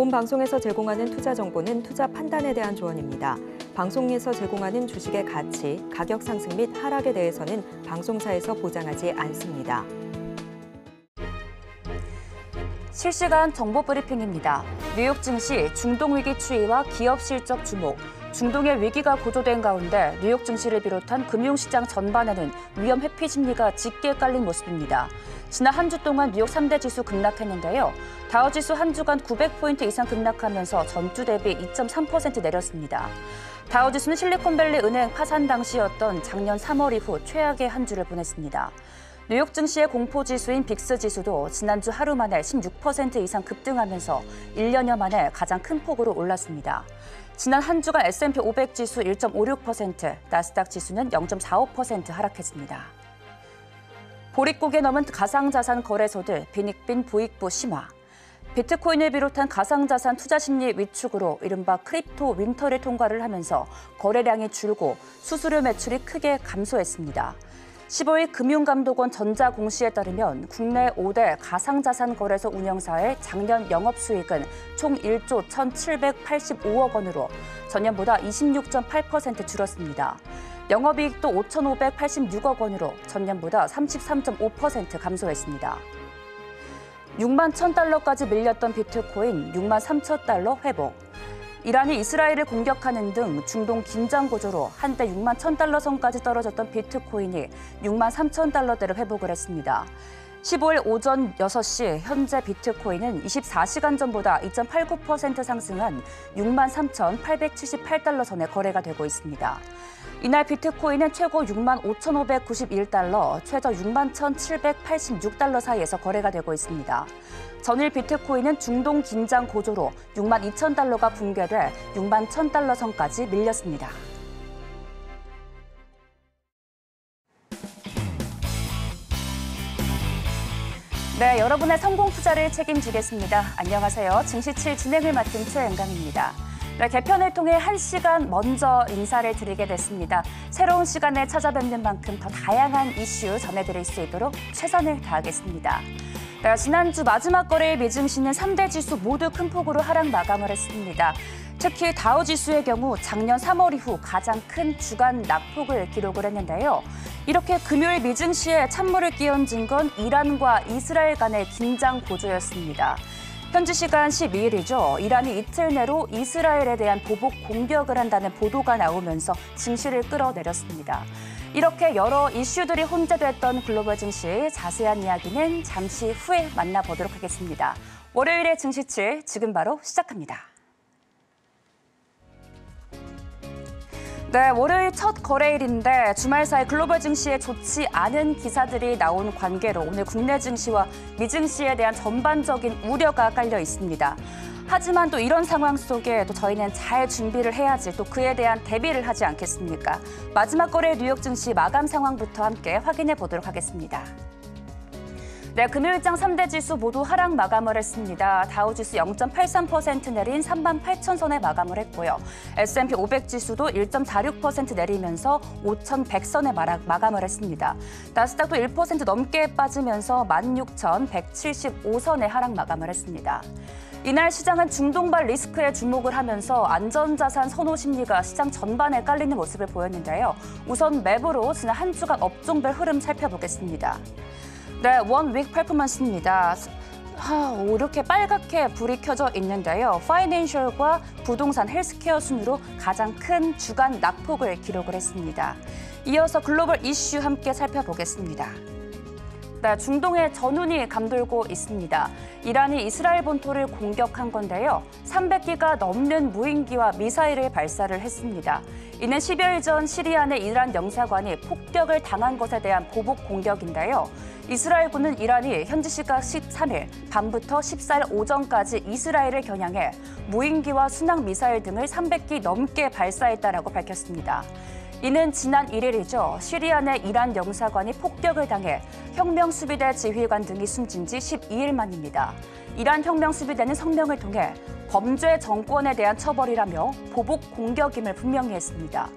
본 방송에서 제공하는 투자 정보는 투자 판단에 대한 조언입니다. 방송에서 제공하는 주식의 가치, 가격 상승 및 하락에 대해서는 방송사에서 보장하지 않습니다. 실시간 정보 브리핑입니다. 뉴욕 증시 중동 위기 추이와 기업 실적 주목, 중동의 위기가 고조된 가운데 뉴욕 증시를 비롯한 금융시장 전반에는 위험 회피 심리가 짙게 깔린 모습입니다. 지난 한 주 동안 뉴욕 3대 지수 급락했는데요. 다우지수 한 주간 900포인트 이상 급락하면서 전주 대비 2.3% 내렸습니다. 다우지수는 실리콘밸리 은행 파산 당시였던 작년 3월 이후 최악의 한 주를 보냈습니다. 뉴욕 증시의 공포지수인 빅스 지수도 지난주 하루 만에 16% 이상 급등하면서 1년여 만에 가장 큰 폭으로 올랐습니다. 지난 한 주간 S&P 500 지수 1.56%, 나스닥 지수는 0.45% 하락했습니다. 보릿고개 넘은 가상자산 거래소들 빈익빈 부익부 심화. 비트코인을 비롯한 가상자산 투자 심리 위축으로 이른바 크립토 윈터를 통과를 하면서 거래량이 줄고 수수료 매출이 크게 감소했습니다. 15일 금융감독원 전자공시에 따르면 국내 5대 가상자산 거래소 운영사의 작년 영업수익은 총 1조 1,785억 원으로 전년보다 26.8% 줄었습니다. 영업이익도 5,586억 원으로 전년보다 33.5% 감소했습니다. 6만 1,000달러까지 밀렸던 비트코인 6만 3천 달러 회복. 이란이 이스라엘을 공격하는 등 중동 긴장 고조로 한때 6만 1,000달러 선까지 떨어졌던 비트코인이 6만 3천 달러대로 회복을 했습니다. 15일 오전 6시 현재 비트코인은 24시간 전보다 2.89% 상승한 6만 3,878달러 선에 거래가 되고 있습니다. 이날 비트코인은 최고 6만 5,591달러, 최저 6만 1,786달러 사이에서 거래가 되고 있습니다. 전일 비트코인은 중동 긴장 고조로 6만 2,000달러가 붕괴돼 6만 1,000달러 선까지 밀렸습니다. 네, 여러분의 성공 투자를 책임지겠습니다. 안녕하세요. 증시7 진행을 맡은 최은강입니다. 네, 개편을 통해 1시간 먼저 인사를 드리게 됐습니다. 새로운 시간에 찾아뵙는 만큼 더 다양한 이슈 전해드릴 수 있도록 최선을 다하겠습니다. 네, 지난주 마지막 거래일 미증시는 3대 지수 모두 큰 폭으로 하락 마감을 했습니다. 특히 다우지수의 경우 작년 3월 이후 가장 큰 주간 낙폭을 기록을 했는데요. 이렇게 금요일 미증시에 찬물을 끼얹은 건 이란과 이스라엘 간의 긴장 고조였습니다. 현지 시간 12일이죠. 이란이 이틀 내로 이스라엘에 대한 보복 공격을 한다는 보도가 나오면서 증시를 끌어내렸습니다. 이렇게 여러 이슈들이 혼재됐던 글로벌 증시, 자세한 이야기는 잠시 후에 만나보도록 하겠습니다. 월요일의 증시7 지금 바로 시작합니다. 네, 월요일 첫 거래일인데 주말 사이 글로벌 증시에 좋지 않은 기사들이 나온 관계로 오늘 국내 증시와 미증시에 대한 전반적인 우려가 깔려 있습니다. 하지만 또 이런 상황 속에 또 저희는 잘 준비를 해야지 또 그에 대한 대비를 하지 않겠습니까? 마지막 거래일 뉴욕 증시 마감 상황부터 함께 확인해 보도록 하겠습니다. 네, 금요일장 3대 지수 모두 하락 마감을 했습니다. 다우지수 0.83% 내린 38,000선에 마감을 했고요. S&P 500 지수도 1.46% 내리면서 5,100선에 마감을 했습니다. 나스닥도 1% 넘게 빠지면서 16,175선에 하락 마감을 했습니다. 이날 시장은 중동발 리스크에 주목을 하면서 안전자산 선호 심리가 시장 전반에 깔리는 모습을 보였는데요. 우선 맵으로 지난 한 주간 업종별 흐름 살펴보겠습니다. 네, 원윅 퍼포먼스입니다. 이렇게 빨갛게 불이 켜져 있는데요. 파이낸셜과 부동산, 헬스케어 순으로 가장 큰 주간 낙폭을 기록을 했습니다. 이어서 글로벌 이슈 함께 살펴보겠습니다. 네, 중동의 전운이 감돌고 있습니다. 이란이 이스라엘 본토를 공격한 건데요. 300기가 넘는 무인기와 미사일을 발사를 했습니다. 이는 10여일 전 시리아 내 이란 영사관이 폭격을 당한 것에 대한 보복 공격인데요. 이스라엘군은 이란이 현지 시각 13일 밤부터 14일 오전까지 이스라엘을 겨냥해 무인기와 순항 미사일 등을 300기 넘게 발사했다라고 밝혔습니다. 이는 지난 1일이죠. 시리아 내 이란 영사관이 폭격을 당해 혁명수비대 지휘관 등이 숨진 지 12일 만입니다. 이란 혁명수비대는 성명을 통해 범죄 정권에 대한 처벌이라며 보복 공격임을 분명히 했습니다.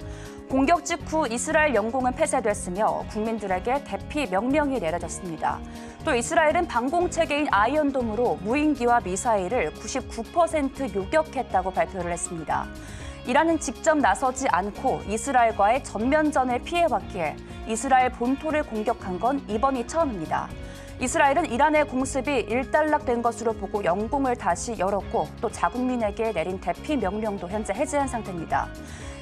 공격 직후 이스라엘 영공은 폐쇄됐으며 국민들에게 대피 명령이 내려졌습니다. 또 이스라엘은 방공체계인 아이언돔으로 무인기와 미사일을 99% 요격했다고 발표를 했습니다. 이란은 직접 나서지 않고 이스라엘과의 전면전을 피해왔기에 이스라엘 본토를 공격한 건 이번이 처음입니다. 이스라엘은 이란의 공습이 일단락된 것으로 보고 영공을 다시 열었고 또 자국민에게 내린 대피 명령도 현재 해제한 상태입니다.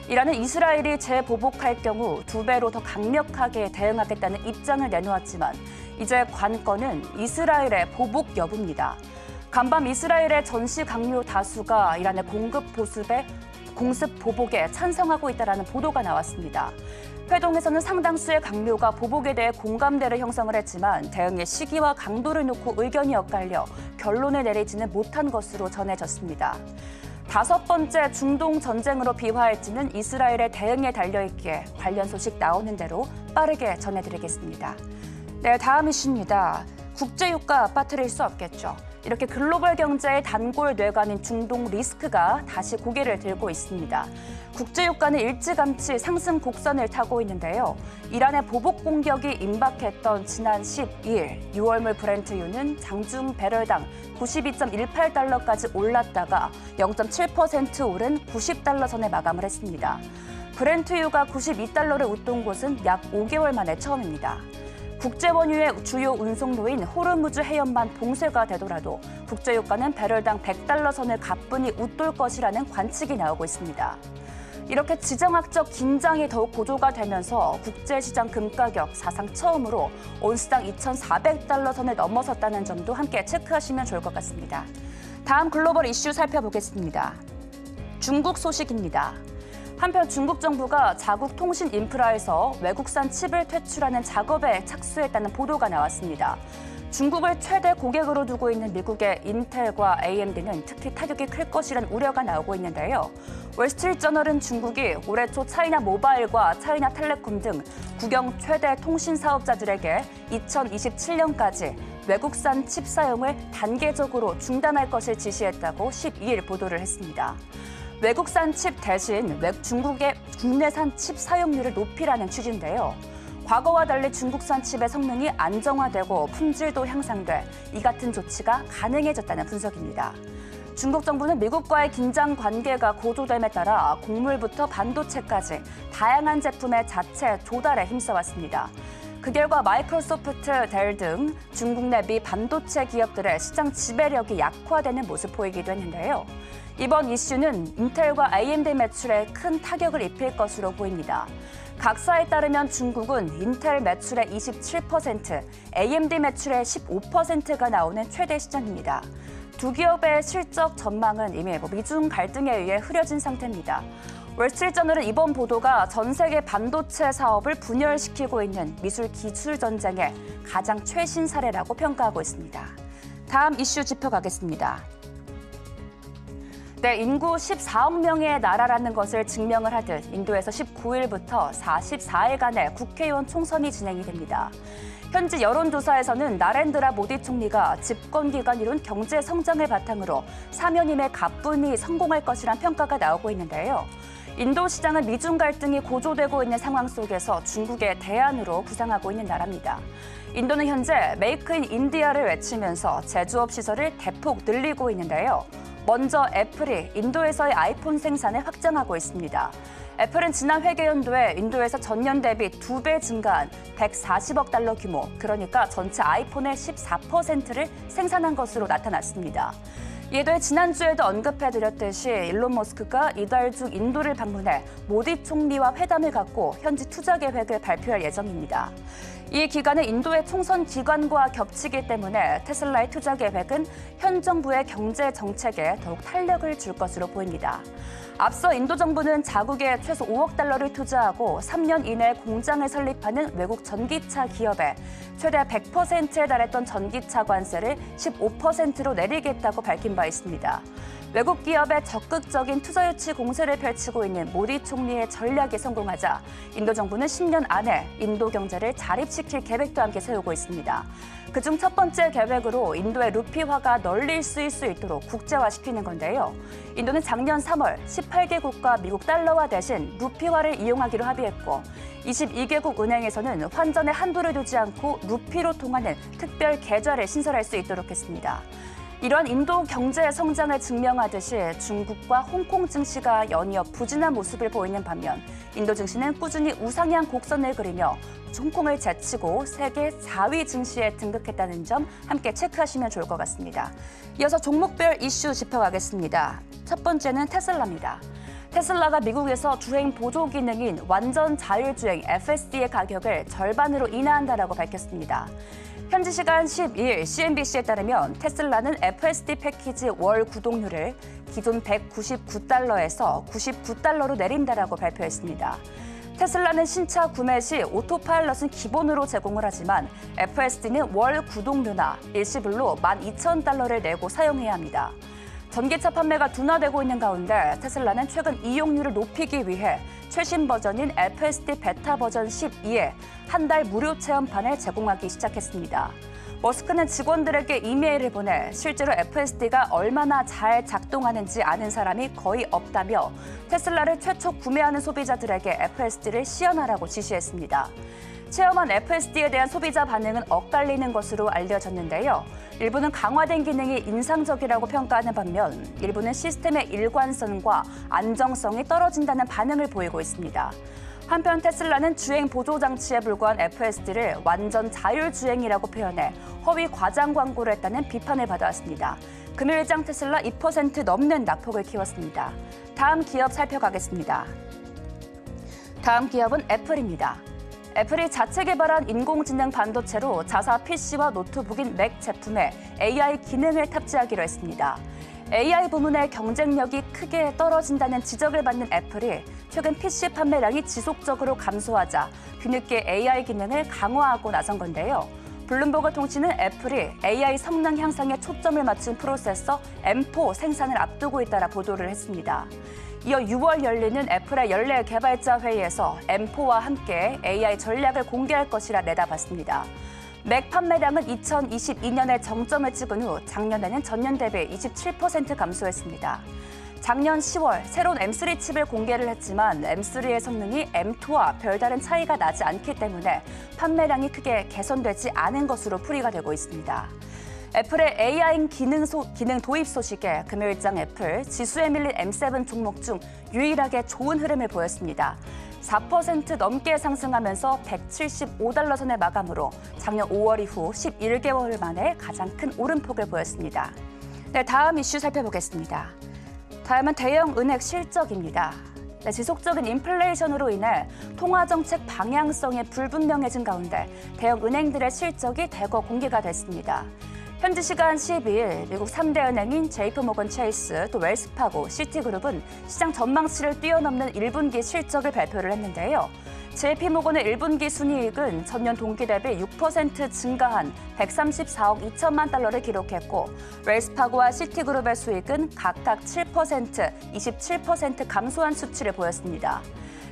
이란은 이스라엘이 재보복할 경우 2배로 더 강력하게 대응하겠다는 입장을 내놓았지만 이제 관건은 이스라엘의 보복 여부입니다. 간밤 이스라엘의 전시 강요 다수가 이란의 공습 보복에 찬성하고 있다는 보도가 나왔습니다. 회동에서는 상당수의 강요가 보복에 대해 공감대를 형성을 했지만 대응의 시기와 강도를 놓고 의견이 엇갈려 결론을 내리지는 못한 것으로 전해졌습니다. 5번째 중동 전쟁으로 비화할지는 이스라엘의 대응에 달려있기에 관련 소식 나오는 대로 빠르게 전해드리겠습니다. 네, 다음 이슈입니다. 국제유가 빠뜨릴 수 없겠죠. 이렇게 글로벌 경제의 단골 뇌관인 중동 리스크가 다시 고개를 들고 있습니다. 국제유가는 일찌감치 상승 곡선을 타고 있는데요. 이란의 보복 공격이 임박했던 지난 12일 6월물 브렌트유는 장중 배럴당 92.18달러까지 올랐다가 0.7% 오른 90달러 선에 마감을 했습니다. 브렌트유가 92달러를 웃돈 곳은 약 5개월 만에 처음입니다. 국제원유의 주요 운송로인 호르무즈 해협만 봉쇄가 되더라도 국제유가는 배럴당 100달러 선을 가뿐히 웃돌 것이라는 관측이 나오고 있습니다. 이렇게 지정학적 긴장이 더욱 고조가 되면서 국제시장 금가격 사상 처음으로 온스당 2,400달러 선을 넘어섰다는 점도 함께 체크하시면 좋을 것 같습니다. 다음 글로벌 이슈 살펴보겠습니다. 중국 소식입니다. 한편 중국 정부가 자국 통신 인프라에서 외국산 칩을 퇴출하는 작업에 착수했다는 보도가 나왔습니다. 중국을 최대 고객으로 두고 있는 미국의 인텔과 AMD는 특히 타격이 클 것이라는 우려가 나오고 있는데요. 월스트리트저널은 중국이 올해 초 차이나 모바일과 차이나 텔레콤 등 국영 최대 통신 사업자들에게 2027년까지 외국산 칩 사용을 단계적으로 중단할 것을 지시했다고 12일 보도를 했습니다. 외국산 칩 대신 중국의 국내산 칩 사용률을 높이라는 취지인데요. 과거와 달리 중국산 칩의 성능이 안정화되고 품질도 향상돼 이 같은 조치가 가능해졌다는 분석입니다. 중국 정부는 미국과의 긴장 관계가 고조됨에 따라 곡물부터 반도체까지 다양한 제품의 자체 조달에 힘써왔습니다. 그 결과 마이크로소프트, 델 등 중국 내 미 반도체 기업들의 시장 지배력이 약화되는 모습 보이기도 했는데요. 이번 이슈는 인텔과 AMD 매출에 큰 타격을 입힐 것으로 보입니다. 각사에 따르면 중국은 인텔 매출의 27%, AMD 매출의 15%가 나오는 최대 시장입니다. 두 기업의 실적 전망은 이미 미중 갈등에 의해 흐려진 상태입니다. 월스트리트저널은 이번 보도가 전 세계 반도체 사업을 분열시키고 있는 미술 기술 전쟁의 가장 최신 사례라고 평가하고 있습니다. 다음 이슈 짚어가겠습니다. 네, 인구 14억 명의 나라라는 것을 증명을 하듯 인도에서 19일부터 44일간의 국회의원 총선이 진행이 됩니다. 현지 여론조사에서는 나렌드라 모디 총리가 집권 기간 이룬 경제 성장을 바탕으로 4년임에 가뿐히 성공할 것이란 평가가 나오고 있는데요. 인도 시장은 미중 갈등이 고조되고 있는 상황 속에서 중국의 대안으로 부상하고 있는 나라입니다. 인도는 현재 메이크 인 인디아를 외치면서 제조업 시설을 대폭 늘리고 있는데요. 먼저 애플이 인도에서의 아이폰 생산을 확장하고 있습니다. 애플은 지난 회계연도에 인도에서 전년 대비 2배 증가한 140억 달러 규모, 그러니까 전체 아이폰의 14%를 생산한 것으로 나타났습니다. 이에 더해 지난주에도 언급해드렸듯이 일론 머스크가 이달 중 인도를 방문해 모디 총리와 회담을 갖고 현지 투자 계획을 발표할 예정입니다. 이 기간은 인도의 총선 기간과 겹치기 때문에 테슬라의 투자 계획은 현 정부의 경제 정책에 더욱 탄력을 줄 것으로 보입니다. 앞서 인도 정부는 자국에 최소 5억 달러를 투자하고 3년 이내 공장을 설립하는 외국 전기차 기업에 최대 100%에 달했던 전기차 관세를 15%로 내리겠다고 밝힌 바 있습니다. 외국 기업에 적극적인 투자 유치 공세를 펼치고 있는 모디 총리의 전략이 성공하자 인도 정부는 10년 안에 인도 경제를 자립시키겠다고 확산시킬 계획도 함께 세우고 있습니다. 그중 첫 번째 계획으로 인도의 루피화가 널리 쓰일 수 있도록 국제화시키는 건데요. 인도는 작년 3월 18개국과 미국 달러화 대신 루피화를 이용하기로 합의했고 22개국 은행에서는 환전에 한도를 두지 않고 루피로 통하는 특별 계좌를 신설할 수 있도록 했습니다. 이러한 인도 경제의 성장을 증명하듯이 중국과 홍콩 증시가 연이어 부진한 모습을 보이는 반면 인도 증시는 꾸준히 우상향 곡선을 그리며 홍콩을 제치고 세계 4위 증시에 등극했다는 점 함께 체크하시면 좋을 것 같습니다. 이어서 종목별 이슈 짚어가겠습니다. 첫 번째는 테슬라입니다. 테슬라가 미국에서 주행 보조 기능인 완전 자율주행 FSD의 가격을 절반으로 인하한다라고 밝혔습니다. 현지 시간 12일 CNBC에 따르면 테슬라는 FSD 패키지 월 구독료를 기존 $199에서 $99로 내린다라고 발표했습니다. 테슬라는 신차 구매 시 오토파일럿은 기본으로 제공을 하지만 FSD는 월 구독료나 일시불로 $12,000를 내고 사용해야 합니다. 전기차 판매가 둔화되고 있는 가운데 테슬라는 최근 이용률을 높이기 위해 최신 버전인 FSD 베타 버전 12에 한 달 무료 체험판을 제공하기 시작했습니다. 머스크는 직원들에게 이메일을 보내 실제로 FSD가 얼마나 잘 작동하는지 아는 사람이 거의 없다며 테슬라를 최초 구매하는 소비자들에게 FSD를 시연하라고 지시했습니다. 체험한 FSD에 대한 소비자 반응은 엇갈리는 것으로 알려졌는데요. 일부는 강화된 기능이 인상적이라고 평가하는 반면 일부는 시스템의 일관성과 안정성이 떨어진다는 반응을 보이고 있습니다. 한편 테슬라는 주행 보조 장치에 불과한 FSD를 완전 자율주행이라고 표현해 허위 과장 광고를 했다는 비판을 받아왔습니다. 금요일장 테슬라 2% 넘는 낙폭을 키웠습니다. 다음 기업 살펴가겠습니다. 다음 기업은 애플입니다. 애플이 자체 개발한 인공지능 반도체로 자사 PC와 노트북인 맥 제품에 AI 기능을 탑재하기로 했습니다. AI 부문의 경쟁력이 크게 떨어진다는 지적을 받는 애플이 최근 PC 판매량이 지속적으로 감소하자 뒤늦게 AI 기능을 강화하고 나선 건데요. 블룸버그 통신은 애플이 AI 성능 향상에 초점을 맞춘 프로세서 M4 생산을 앞두고 있다라 보도를 했습니다. 이어 6월 열리는 애플의 연례 개발자 회의에서 M4와 함께 AI 전략을 공개할 것이라 내다봤습니다. 맥 판매량은 2022년에 정점을 찍은 후 작년에는 전년 대비 27% 감소했습니다. 작년 10월 새로운 M3 칩을 공개를 했지만 M3의 성능이 M2와 별다른 차이가 나지 않기 때문에 판매량이 크게 개선되지 않은 것으로 풀이가 되고 있습니다. 애플의 AI 기능 도입 소식에 금요일장 애플 지수에 밀린 M7 종목 중 유일하게 좋은 흐름을 보였습니다. 4% 넘게 상승하면서 $175 선의 마감으로 작년 5월 이후 11개월 만에 가장 큰 오름폭을 보였습니다. 네, 다음 이슈 살펴보겠습니다. 다음은 대형 은행 실적입니다. 네, 지속적인 인플레이션으로 인해 통화정책 방향성이 불분명해진 가운데 대형 은행들의 실적이 대거 공개가 됐습니다. 현지 시간 12일 미국 3대 은행인 JP모건 체이스, 또 웰스파고, 시티그룹은 시장 전망치를 뛰어넘는 1분기 실적을 발표를 했는데요. JP모건의 1분기 순이익은 전년 동기 대비 6% 증가한 $134억 2천만 달러를 기록했고 웰스파고와 시티그룹의 수익은 각각 7%, 27% 감소한 수치를 보였습니다.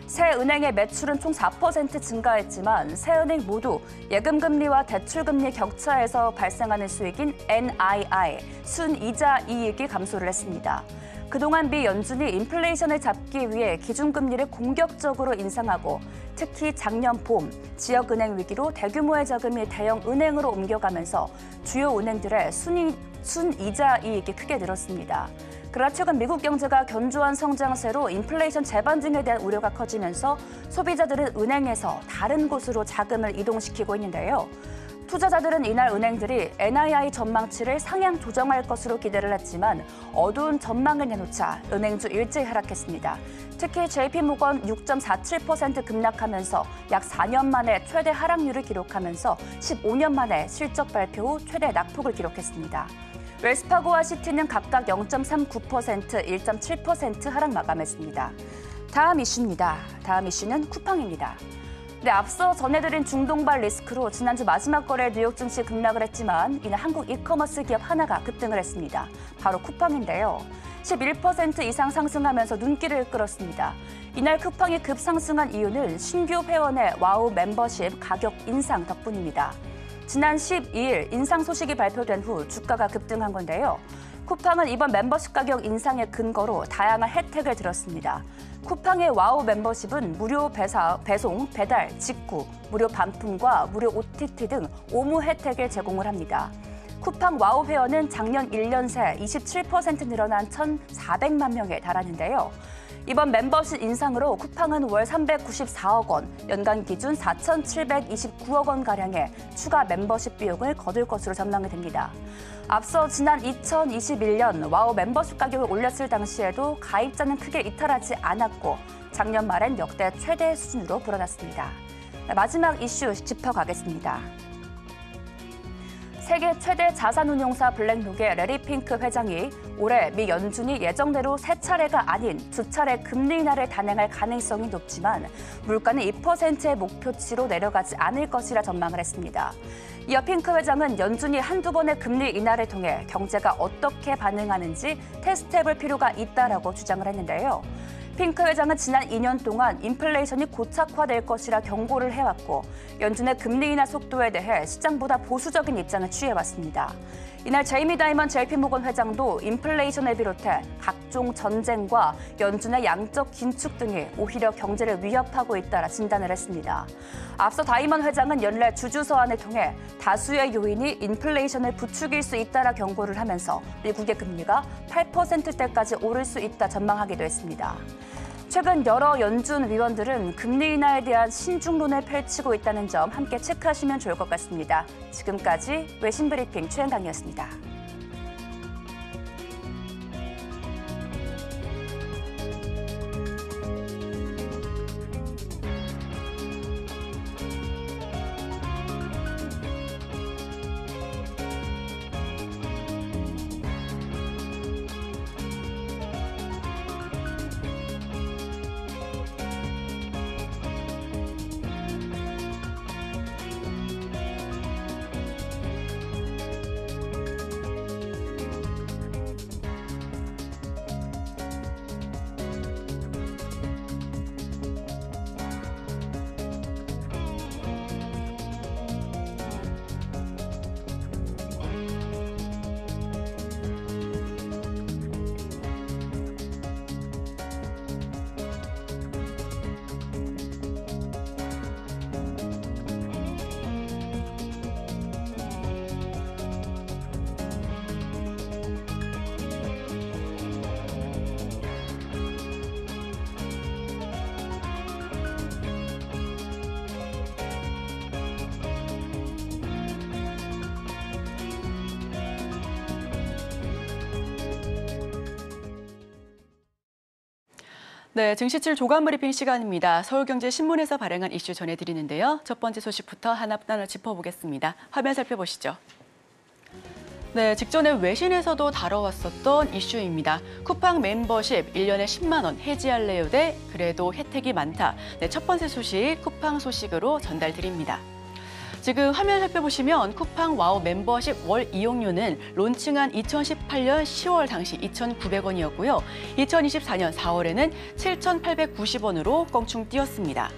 세 은행의 매출은 총 4% 증가했지만 세 은행 모두 예금금리와 대출금리 격차에서 발생하는 수익인 NII, 순이자 이익이 감소를 했습니다. 그동안 미 연준이 인플레이션을 잡기 위해 기준금리를 공격적으로 인상하고 특히 작년 봄 지역은행 위기로 대규모의 자금이 대형 은행으로 옮겨가면서 주요 은행들의 순이자 이익이 크게 늘었습니다. 그러나 최근 미국 경제가 견조한 성장세로 인플레이션 재반등에 대한 우려가 커지면서 소비자들은 은행에서 다른 곳으로 자금을 이동시키고 있는데요. 투자자들은 이날 은행들이 NII 전망치를 상향 조정할 것으로 기대를 했지만 어두운 전망을 내놓자 은행주 일제히 하락했습니다. 특히 JP모건 6.47% 급락하면서 약 4년 만에 최대 하락률을 기록하면서 15년 만에 실적 발표 후 최대 낙폭을 기록했습니다. 웰스파고와 시티는 각각 0.39%, 1.7% 하락 마감했습니다. 다음 이슈입니다. 다음 이슈는 쿠팡입니다. 네, 앞서 전해드린 중동발 리스크로 지난주 마지막 거래 뉴욕 증시 급락을 했지만 이날 한국 이커머스 기업 하나가 급등을 했습니다. 바로 쿠팡인데요. 11% 이상 상승하면서 눈길을 끌었습니다. 이날 쿠팡이 급상승한 이유는 신규 회원의 와우 멤버십 가격 인상 덕분입니다. 지난 12일 인상 소식이 발표된 후 주가가 급등한 건데요. 쿠팡은 이번 멤버십 가격 인상의 근거로 다양한 혜택을 들었습니다. 쿠팡의 와우 멤버십은 무료 배송, 배달, 직구, 무료 반품과 무료 OTT 등 오무 혜택을 제공을 합니다. 쿠팡 와우 회원은 작년 1년 새 27% 늘어난 1,400만 명에 달하는데요. 이번 멤버십 인상으로 쿠팡은 월 394억 원, 연간 기준 4,729억 원가량의 추가 멤버십 비용을 거둘 것으로 전망이 됩니다. 앞서 지난 2021년 와우 멤버십 가격을 올렸을 당시에도 가입자는 크게 이탈하지 않았고 작년 말엔 역대 최대 수준으로 불어났습니다. 마지막 이슈 짚어가겠습니다. 세계 최대 자산운용사 블랙록의 레리 핑크 회장이 올해 미 연준이 예정대로 3차례가 아닌 2차례 금리 인하를 단행할 가능성이 높지만 물가는 2%의 목표치로 내려가지 않을 것이라 전망을 했습니다. 이어 핑크 회장은 연준이 한두 번의 금리 인하를 통해 경제가 어떻게 반응하는지 테스트해볼 필요가 있다라고 주장을 했는데요. 핑크 회장은 지난 2년 동안 인플레이션이 고착화될 것이라 경고를 해왔고 연준의 금리 인하 속도에 대해 시장보다 보수적인 입장을 취해왔습니다. 이날 제이미 다이먼 JP모건 회장도 인플레이션을 비롯해 각종 전쟁과 연준의 양적 긴축 등이 오히려 경제를 위협하고 있다라 진단을 했습니다. 앞서 다이먼 회장은 연례 주주서한을 통해 다수의 요인이 인플레이션을 부추길 수 있다라 경고를 하면서 미국의 금리가 8%대까지 오를 수 있다 전망하기도 했습니다. 최근 여러 연준 위원들은 금리 인하에 대한 신중론을 펼치고 있다는 점 함께 체크하시면 좋을 것 같습니다. 지금까지 외신 브리핑 최은강이었습니다. 네, 증시칠 조간 브리핑 시간입니다. 서울경제신문에서 발행한 이슈 전해드리는데요. 첫 번째 소식부터 하나하나 짚어보겠습니다. 화면 살펴보시죠. 네, 직전에 외신에서도 다뤄왔었던 이슈입니다. 쿠팡 멤버십 1년에 10만 원 해지할래요 대 그래도 혜택이 많다. 네, 첫 번째 소식 쿠팡 소식으로 전달드립니다. 지금 화면 살펴보시면 쿠팡 와우 멤버십 월 이용료는 론칭한 2018년 10월 당시 2,900원이었고요. 2024년 4월에는 7,890원으로 껑충 뛰었습니다.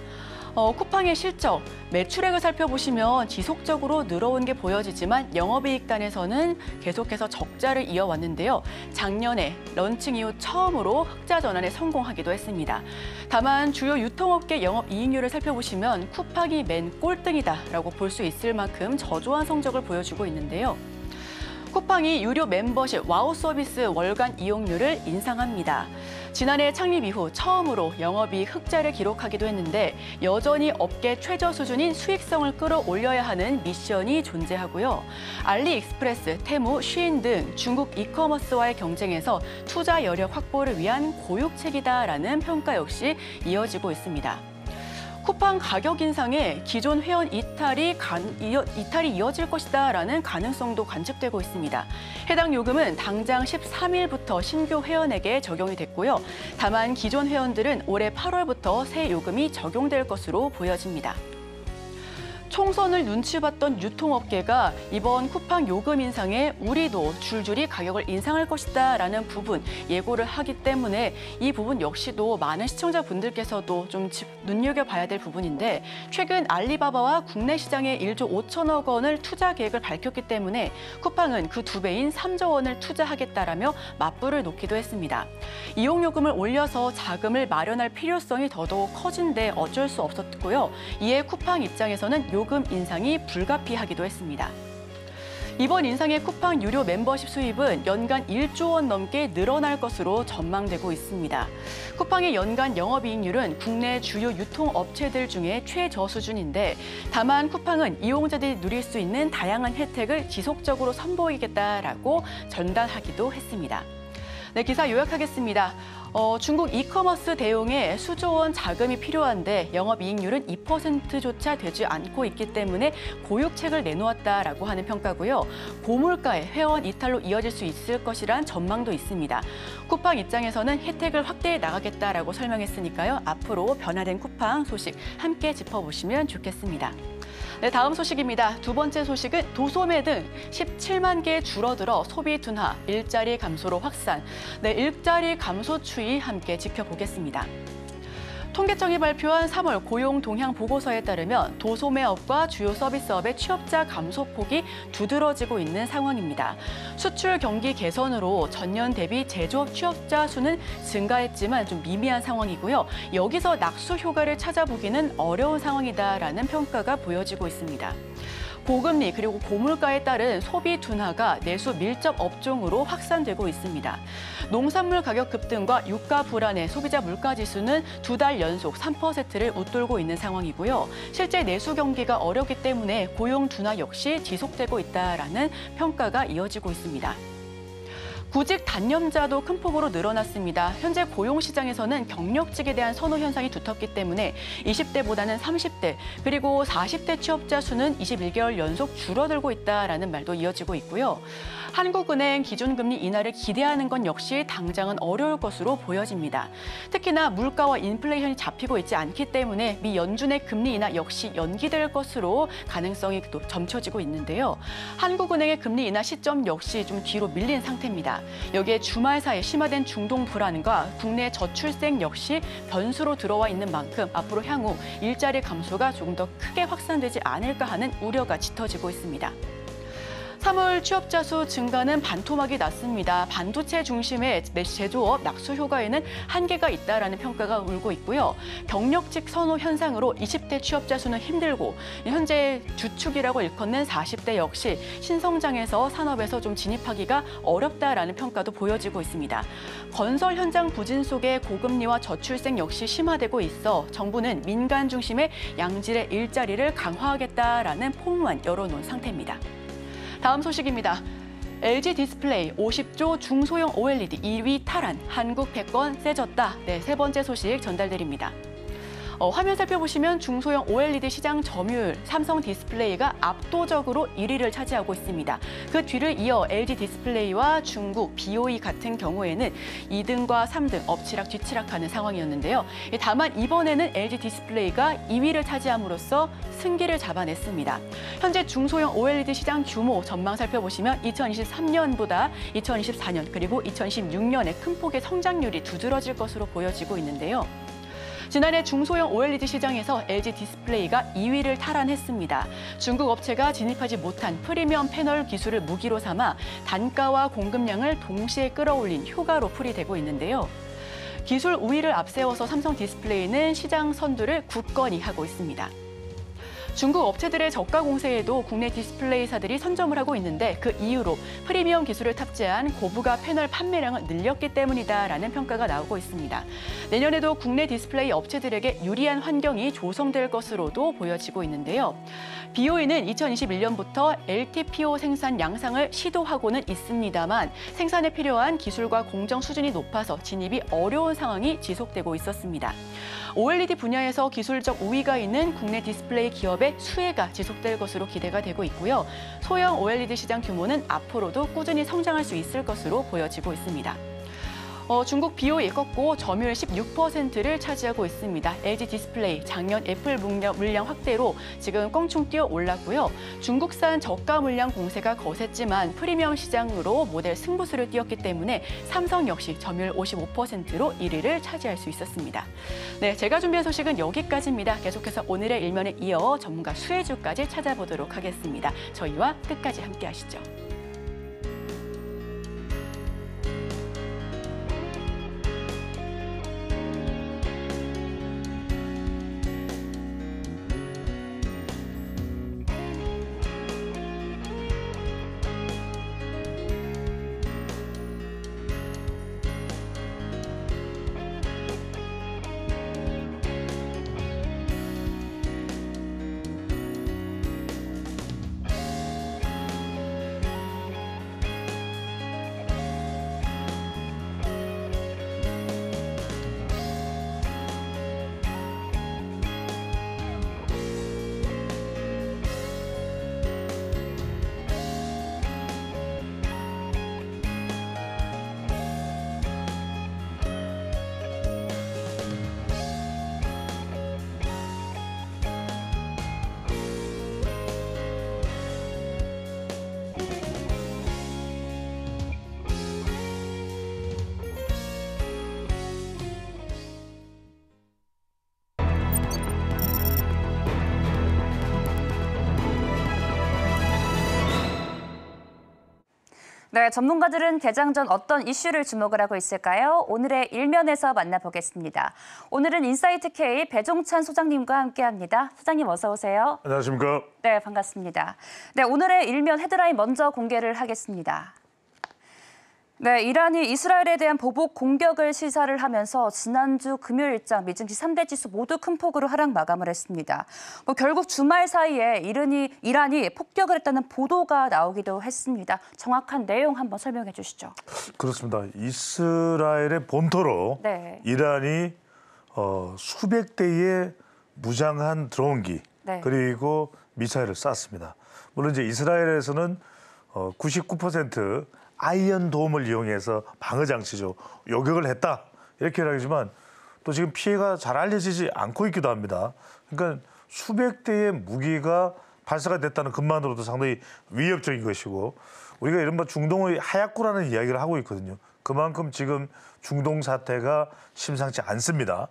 쿠팡의 실적, 매출액을 살펴보시면 지속적으로 늘어온 게 보여지지만 영업이익단에서는 계속해서 적자를 이어왔는데요. 작년에 런칭 이후 처음으로 흑자 전환에 성공하기도 했습니다. 다만 주요 유통업계 영업이익률을 살펴보시면 쿠팡이 맨 꼴등이다라고 볼 수 있을 만큼 저조한 성적을 보여주고 있는데요. 쿠팡이 유료 멤버십 와우 서비스 월간 이용료를 인상합니다. 지난해 창립 이후 처음으로 영업이익 흑자를 기록하기도 했는데 여전히 업계 최저 수준인 수익성을 끌어올려야 하는 미션이 존재하고요. 알리익스프레스, 테무, 쉬인 등 중국 이커머스와의 경쟁에서 투자 여력 확보를 위한 고육책이다라는 평가 역시 이어지고 있습니다. 쿠팡 가격 인상에 기존 회원 이탈이 이어질 것이다라는 가능성도 관측되고 있습니다. 해당 요금은 당장 13일부터 신규 회원에게 적용이 됐고요. 다만 기존 회원들은 올해 8월부터 새 요금이 적용될 것으로 보여집니다. 총선을 눈치 봤던 유통업계가 이번 쿠팡 요금 인상에 우리도 줄줄이 가격을 인상할 것이다라는 부분 예고를 하기 때문에 이 부분 역시도 많은 시청자분들께서도 좀 눈여겨봐야 될 부분인데 최근 알리바바와 국내 시장에 1조 5천억 원을 투자 계획을 밝혔기 때문에 쿠팡은 그 2배인 3조 원을 투자하겠다라며 맞불을 놓기도 했습니다. 이용요금을 올려서 자금을 마련할 필요성이 더더욱 커진 데 어쩔 수 없었고요. 이에 쿠팡 입장에서는 요금 인상이 불가피하기도 했습니다. 이번 인상의 쿠팡 유료 멤버십 수입은 연간 1조 원 넘게 늘어날 것으로 전망되고 있습니다. 쿠팡의 연간 영업이익률은 국내 주요 유통업체들 중에 최저수준인데 다만 쿠팡은 이용자들이 누릴 수 있는 다양한 혜택을 지속적으로 선보이겠다라고 전달하기도 했습니다. 네, 기사 요약하겠습니다. 중국 이커머스 대응에 수조 원 자금이 필요한데 영업이익률은 2%조차 되지 않고 있기 때문에 고육책을 내놓았다라고 하는 평가고요. 고물가의 회원 이탈로 이어질 수 있을 것이란 전망도 있습니다. 쿠팡 입장에서는 혜택을 확대해 나가겠다라고 설명했으니까요. 앞으로 변화된 쿠팡 소식 함께 짚어보시면 좋겠습니다. 네, 다음 소식입니다. 두 번째 소식은 도소매 등 17만 개 줄어들어 소비 둔화, 일자리 감소로 확산. 네, 일자리 감소 추이 함께 지켜보겠습니다. 통계청이 발표한 3월 고용 동향 보고서에 따르면 도소매업과 주요 서비스업의 취업자 감소폭이 두드러지고 있는 상황입니다. 수출 경기 개선으로 전년 대비 제조업 취업자 수는 증가했지만 좀 미미한 상황이고요. 여기서 낙수 효과를 찾아보기는 어려운 상황이다라는 평가가 보여지고 있습니다. 고금리 그리고 고물가에 따른 소비 둔화가 내수 밀접 업종으로 확산되고 있습니다. 농산물 가격 급등과 유가 불안의 소비자 물가지수는 2달 연속 3%를 웃돌고 있는 상황이고요. 실제 내수 경기가 어렵기 때문에 고용 둔화 역시 지속되고 있다라는 평가가 이어지고 있습니다. 구직 단념자도 큰 폭으로 늘어났습니다. 현재 고용시장에서는 경력직에 대한 선호 현상이 두텁기 때문에 20대보다는 30대 그리고 40대 취업자 수는 21개월 연속 줄어들고 있다라는 말도 이어지고 있고요. 한국은행 기준금리 인하를 기대하는 건 역시 당장은 어려울 것으로 보여집니다. 특히나 물가와 인플레이션이 잡히고 있지 않기 때문에 미 연준의 금리 인하 역시 연기될 것으로 가능성이 또 점쳐지고 있는데요. 한국은행의 금리 인하 시점 역시 좀 뒤로 밀린 상태입니다. 여기에 주말 사이에 심화된 중동 불안과 국내 저출생 역시 변수로 들어와 있는 만큼 앞으로 향후 일자리 감소가 조금 더 크게 확산되지 않을까 하는 우려가 짙어지고 있습니다. 3월 취업자 수 증가는 반토막이 났습니다. 반도체 중심의 제조업 낙수 효과에는 한계가 있다라는 평가가 울고 있고요. 경력직 선호 현상으로 20대 취업자 수는 힘들고 현재 주축이라고 일컫는 40대 역시 신성장에서 산업에서 좀 진입하기가 어렵다라는 평가도 보여지고 있습니다. 건설 현장 부진 속에 고금리와 저출생 역시 심화되고 있어 정부는 민간 중심의 양질의 일자리를 강화하겠다라는 포문만 열어놓은 상태입니다. 다음 소식입니다. LG 디스플레이 50조 중소형 OLED 2위 탈환, 한국 패권 세졌다. 네, 세 번째 소식 전달드립니다. 화면 살펴보시면 중소형 OLED 시장 점유율 삼성 디스플레이가 압도적으로 1위를 차지하고 있습니다. 그 뒤를 이어 LG 디스플레이와 중국 BOE 같은 경우에는 2등과 3등 엎치락 뒤치락하는 상황이었는데요. 다만 이번에는 LG 디스플레이가 2위를 차지함으로써 승기를 잡아냈습니다. 현재 중소형 OLED 시장 규모 전망 살펴보시면 2023년보다 2024년 그리고 2026년에 큰 폭의 성장률이 두드러질 것으로 보여지고 있는데요. 지난해 중소형 OLED 시장에서 LG 디스플레이가 2위를 탈환했습니다. 중국 업체가 진입하지 못한 프리미엄 패널 기술을 무기로 삼아 단가와 공급량을 동시에 끌어올린 효과로 풀이되고 있는데요. 기술 우위를 앞세워서 삼성 디스플레이는 시장 선두를 굳건히 하고 있습니다. 중국 업체들의 저가 공세에도 국내 디스플레이사들이 선점을 하고 있는데 그 이유로 프리미엄 기술을 탑재한 고부가 패널 판매량을 늘렸기 때문이다라는 평가가 나오고 있습니다. 내년에도 국내 디스플레이 업체들에게 유리한 환경이 조성될 것으로도 보여지고 있는데요. BOE는 2021년부터 LTPO 생산 양상을 시도하고는 있습니다만 생산에 필요한 기술과 공정 수준이 높아서 진입이 어려운 상황이 지속되고 있었습니다. OLED 분야에서 기술적 우위가 있는 국내 디스플레이 기업의 수혜가 지속될 것으로 기대가 되고 있고요. 소형 OLED 시장 규모는 앞으로도 꾸준히 성장할 수 있을 것으로 보여지고 있습니다. 중국 BOE 꺾고 점유율 16%를 차지하고 있습니다. LG 디스플레이 작년 애플 물량 확대로 지금 껑충 뛰어 올랐고요. 중국산 저가 물량 공세가 거셌지만 프리미엄 시장으로 모델 승부수를 띄웠기 때문에 삼성 역시 점유율 55%로 1위를 차지할 수 있었습니다. 네, 제가 준비한 소식은 여기까지입니다. 계속해서 오늘의 일면에 이어 전문가 수혜주까지 찾아보도록 하겠습니다. 저희와 끝까지 함께 하시죠. 네, 전문가들은 개장 전 어떤 이슈를 주목을 하고 있을까요? 오늘의 일면에서 만나보겠습니다. 오늘은 인사이트K 배종찬 소장님과 함께합니다. 소장님 어서 오세요. 안녕하십니까? 네, 반갑습니다. 네, 오늘의 일면 헤드라인 먼저 공개를 하겠습니다. 네, 이란이 이스라엘에 대한 보복 공격을 시사를 하면서 지난주 금요일장 미증시 3대 지수 모두 큰 폭으로 하락 마감을 했습니다. 결국 주말 사이에 이란이 폭격을 했다는 보도가 나오기도 했습니다. 정확한 내용 한번 설명해 주시죠. 그렇습니다. 이스라엘의 본토로 네. 이란이 수백 대의 무장한 드론기 네. 그리고 미사일을 쐈습니다. 물론 이제 이스라엘에서는 99% 아이언 돔을 이용해서 방어 장치죠. 요격을 했다 이렇게 하지만 또 지금 피해가 잘 알려지지 않고 있기도 합니다. 그러니까 수백 대의 무기가 발사가 됐다는 것만으로도 상당히 위협적인 것이고 우리가 이른바 중동의 하얗구라는 이야기를 하고 있거든요. 그만큼 지금 중동 사태가 심상치 않습니다.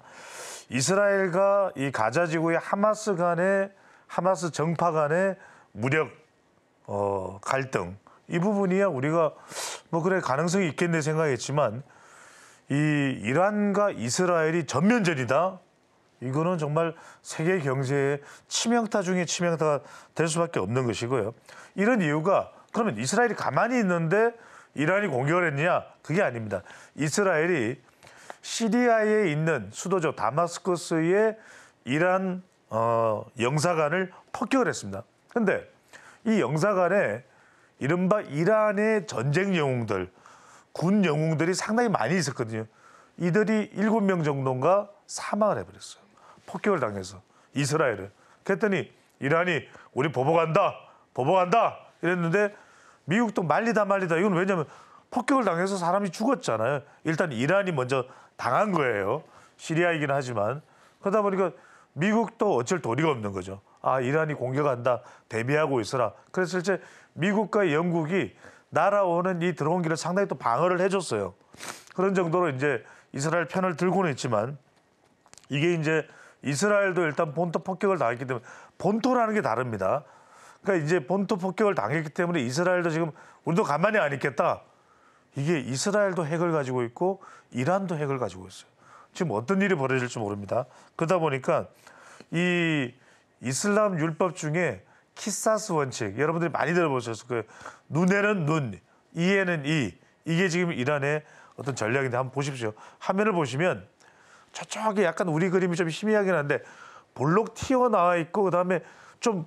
이스라엘과 이 가자 지구의 하마스 정파 간의 무력 갈등 이 부분이야 우리가 그래 가능성이 있겠네 생각했지만 이 이란과 이스라엘이 전면전이다. 이거는 정말 세계 경제의 치명타 중에 치명타가 될 수밖에 없는 것이고요. 이런 이유가 그러면 이스라엘이 가만히 있는데 이란이 공격을 했느냐? 그게 아닙니다. 이스라엘이 시리아에 있는 수도죠. 다마스커스의 이란 영사관을 폭격을 했습니다. 그런데 이 영사관에 이른바 이란의 전쟁 영웅들, 군 영웅들이 상당히 많이 있었거든요. 이들이 7명 정도가 사망을 해버렸어요. 폭격을 당해서 이스라엘을. 그랬더니 이란이 우리 보복한다 이랬는데 미국도 말리다. 이건 왜냐하면 폭격을 당해서 사람이 죽었잖아요. 일단 이란이 먼저 당한 거예요. 시리아이긴 하지만. 그러다 보니까 미국도 어쩔 도리가 없는 거죠. 아, 이란이 공격한다. 대비하고 있어라. 그래서 실제 미국과 영국이 날아오는 이 드론기를 상당히 또 방어를 해줬어요. 그런 정도로 이제 이스라엘 편을 들고는 있지만 이게 이제 이스라엘도 일단 본토 폭격을 당했기 때문에 본토라는 게 다릅니다. 그러니까 이제 본토 폭격을 당했기 때문에 이스라엘도 지금 우리도 가만히 안 있겠다. 이게 이스라엘도 핵을 가지고 있고 이란도 핵을 가지고 있어요. 지금 어떤 일이 벌어질지 모릅니다. 그러다 보니까 이 이슬람 율법 중에 키사스 원칙 여러분들이 많이 들어보셨을 거예요. 눈에는 눈, 이에는 이. 이게 지금 이란의 어떤 전략인데 한번 보십시오. 화면을 보시면 저쪽에 약간 우리 그림이 좀 희미하긴 한데 볼록 튀어나와 있고 그다음에 좀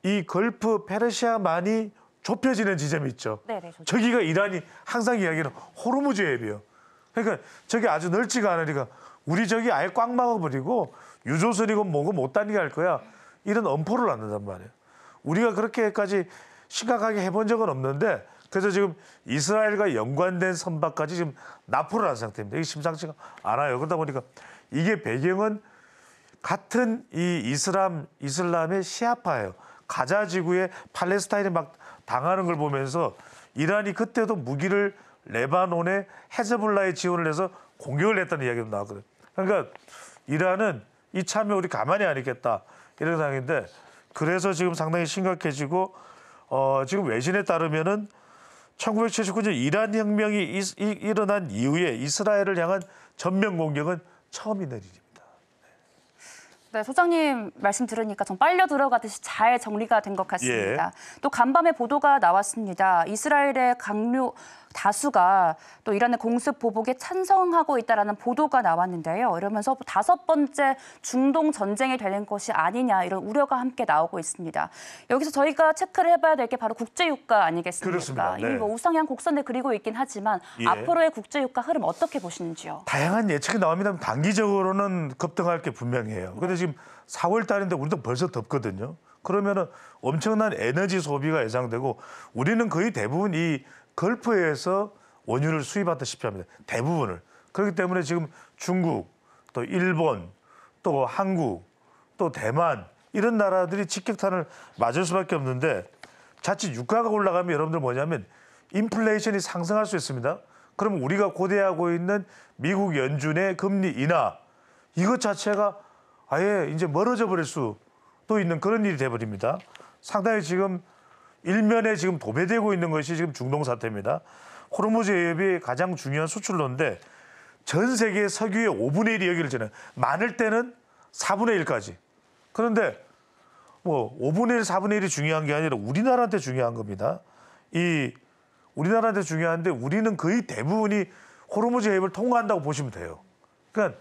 이 걸프 페르시아만이 좁혀지는 지점이 있죠. 네네, 저기가 이란이 항상 이야기하는 호르무즈 해협이에요. 그러니까 저기 아주 넓지가 않으니까 우리 저기 아예 꽉 막아버리고 유조선이고 뭐고 못 다니게 할 거야. 이런 엄포를 놨는단 말이에요. 우리가 그렇게까지 심각하게 해본 적은 없는데 그래서 지금 이스라엘과 연관된 선박까지 지금 납포를 한 상태입니다. 이게 심상치가 않아요. 그러다 보니까 이게 배경은 같은 이 이슬람의 시아파예요. 가자 지구에 팔레스타인이 막 당하는 걸 보면서 이란이 그때도 무기를 레바논에 헤즈볼라에 지원을 해서 공격을 했다는 이야기도 나왔거든요. 그러니까 이란은 이참에 우리 가만히 안 있겠다 이런 상황인데 그래서 지금 상당히 심각해지고 지금 외신에 따르면은 1979년 이란 혁명이 일어난 이후에 이스라엘을 향한 전면 공격은 처음 있는 일입니다. 네, 소장님 말씀 들으니까 좀 빨려 들어가듯이 잘 정리가 된 것 같습니다. 또 간밤에 보도가 나왔습니다. 이스라엘의 강요 다수가 또 이란의 공습 보복에 찬성하고 있다라는 보도가 나왔는데요. 이러면서 5번째 중동 전쟁이 되는 것이 아니냐 이런 우려가 함께 나오고 있습니다. 여기서 저희가 체크를 해봐야 될 게 바로 국제유가 아니겠습니까? 그렇습니다. 네. 이미 뭐 우상향 곡선을 그리고 있긴 하지만 앞으로의 국제유가 흐름 어떻게 보시는지요? 다양한 예측이 나옵니다. 단기적으로는 급등할 게 분명해요. 그런데 지금 4월 달인데 우리도 벌써 덥거든요. 그러면은 엄청난 에너지 소비가 예상되고 우리는 거의 대부분 이 걸프에서 원유를 수입하다시피 합니다. 대부분을. 그렇기 때문에 지금 중국, 또 일본, 또 한국, 또 대만 이런 나라들이 직격탄을 맞을 수밖에 없는데 자칫 유가가 올라가면 여러분들 뭐냐면 인플레이션이 상승할 수 있습니다. 그러면 우리가 고대하고 있는 미국 연준의 금리 인하 이것 자체가 아예 이제 멀어져 버릴 수도 있는 그런 일이 돼버립니다. 상당히 지금 일면에 지금 도배되고 있는 것이 지금 중동 사태입니다. 호르무즈 해협이 가장 중요한 수출로인데 전 세계 석유의 5분의 1이 여기를 지나요. 많을 때는 4분의 1까지. 그런데 뭐 5분의 1, 4분의 1이 중요한 게 아니라 우리나라한테 중요한 겁니다. 우리나라한테 중요한데 우리는 거의 대부분이 호르무즈 해협을 통과한다고 보시면 돼요. 그러니까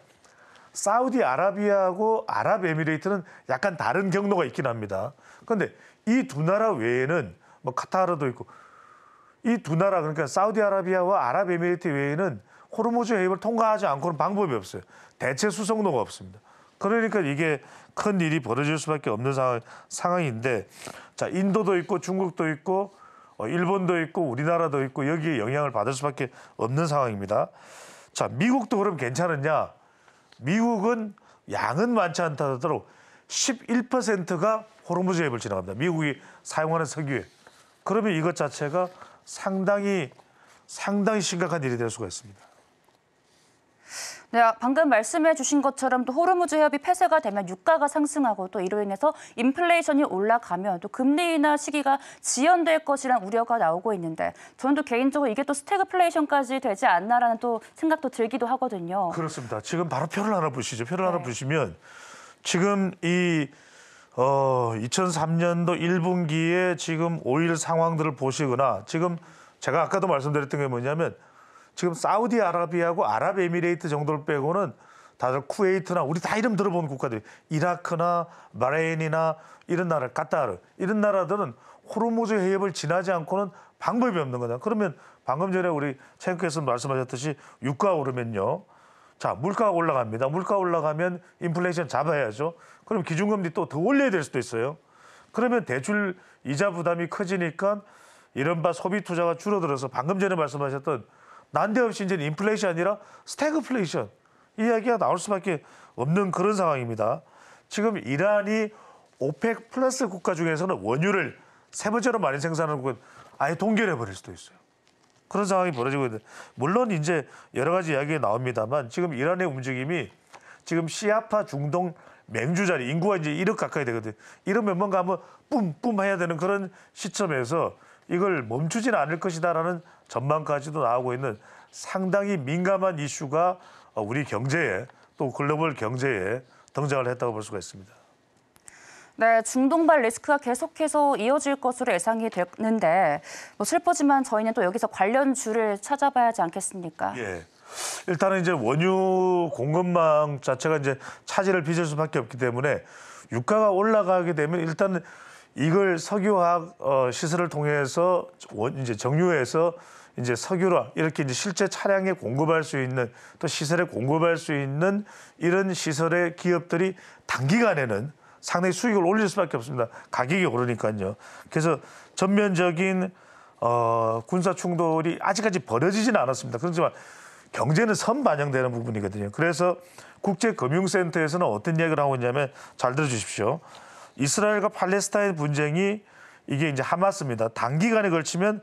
사우디아라비아하고 아랍에미레이트는 약간 다른 경로가 있긴 합니다. 그런데 이 두 나라 외에는 뭐 카타르도 있고 이 두 나라 그러니까 사우디아라비아와 아랍에미레이트 외에는 호르무즈 해협을 통과하지 않고는 방법이 없어요. 대체 수송로가 없습니다. 그러니까 이게 큰 일이 벌어질 수밖에 없는 상황인데 자 인도도 있고 중국도 있고 일본도 있고 우리나라도 있고 여기에 영향을 받을 수밖에 없는 상황입니다. 자 미국도 그럼 괜찮느냐? 미국은 양은 많지 않다 하더라도 11%가 호르무즈 해협을 지나갑니다. 미국이 사용하는 석유에. 그러면 이것 자체가 상당히 심각한 일이 될 수가 있습니다. 네, 방금 말씀해 주신 것처럼 또 호르무즈 해협이 폐쇄가 되면 유가가 상승하고 또 이로 인해서 인플레이션이 올라가면 또 금리 인하 시기가 지연될 것이란 우려가 나오고 있는데 저는 또 개인적으로 이게 또 스태그플레이션까지 되지 않나라는 또 생각도 들기도 하거든요. 그렇습니다. 지금 바로 표를 하나 보시죠. 표를 하나 보시면 지금 이 2003년도 1분기에 지금 오일 상황들을 보시거나 지금 제가 아까도 말씀드렸던 게 뭐냐면 지금 사우디아라비아하고 아랍에미레이트 정도를 빼고는 다들 쿠웨이트나 우리 다 이름 들어본 국가들 이라크나 바레인이나 이런 나라 카타르 이런 나라들은 호르무즈 해협을 지나지 않고는 방법이 없는 거다. 그러면 방금 전에 우리 최근께서 말씀하셨듯이 유가 오르면요. 자 물가가 올라갑니다. 물가 올라가면 인플레이션 잡아야죠. 그럼 기준금리 또 더 올려야 될 수도 있어요. 그러면 대출 이자 부담이 커지니까 이른바 소비 투자가 줄어들어서 방금 전에 말씀하셨던 난데없이 이제 인플레이션이 아니라 스태그플레이션 이야기가 나올 수밖에 없는 그런 상황입니다. 지금 이란이 오펙 플러스 국가 중에서는 원유를 세 번째로 많이 생산하는 곳 아예 동결해 버릴 수도 있어요. 그런 상황이 벌어지고 있는데 물론 이제 여러 가지 이야기가 나옵니다만 지금 이란의 움직임이 지금 시아파 중동 맹주자리 인구가 이제 1억 가까이 되거든요. 이러면 뭔가 한번 뿜뿜 해야 되는 그런 시점에서 이걸 멈추지는 않을 것이다라는 전망까지도 나오고 있는 상당히 민감한 이슈가 우리 경제에 또 글로벌 경제에 등장을 했다고 볼 수가 있습니다. 네, 중동발 리스크가 계속해서 이어질 것으로 예상이 되는데 슬프지만 저희는 또 여기서 관련주를 찾아봐야 하지 않겠습니까? 예. 일단은 이제 원유 공급망 자체가 이제 차질을 빚을 수밖에 없기 때문에 유가가 올라가게 되면 일단은 이걸 석유화학 시설을 통해서 이제 정유해서 이제 석유라 이렇게 이제 실제 차량에 공급할 수 있는 또 시설에 공급할 수 있는 이런 시설의 기업들이 단기간에는 상당히 수익을 올릴 수밖에 없습니다. 가격이 오르니까요. 그래서 전면적인 군사 충돌이 아직까지 벌어지지는 않았습니다. 그렇지만 경제는 선반영되는 부분이거든요. 그래서 국제금융센터에서는 어떤 이야기를 하고 있냐면 잘 들어주십시오. 이스라엘과 팔레스타인 분쟁이 이게 이제 하마스입니다. 단기간에 걸치면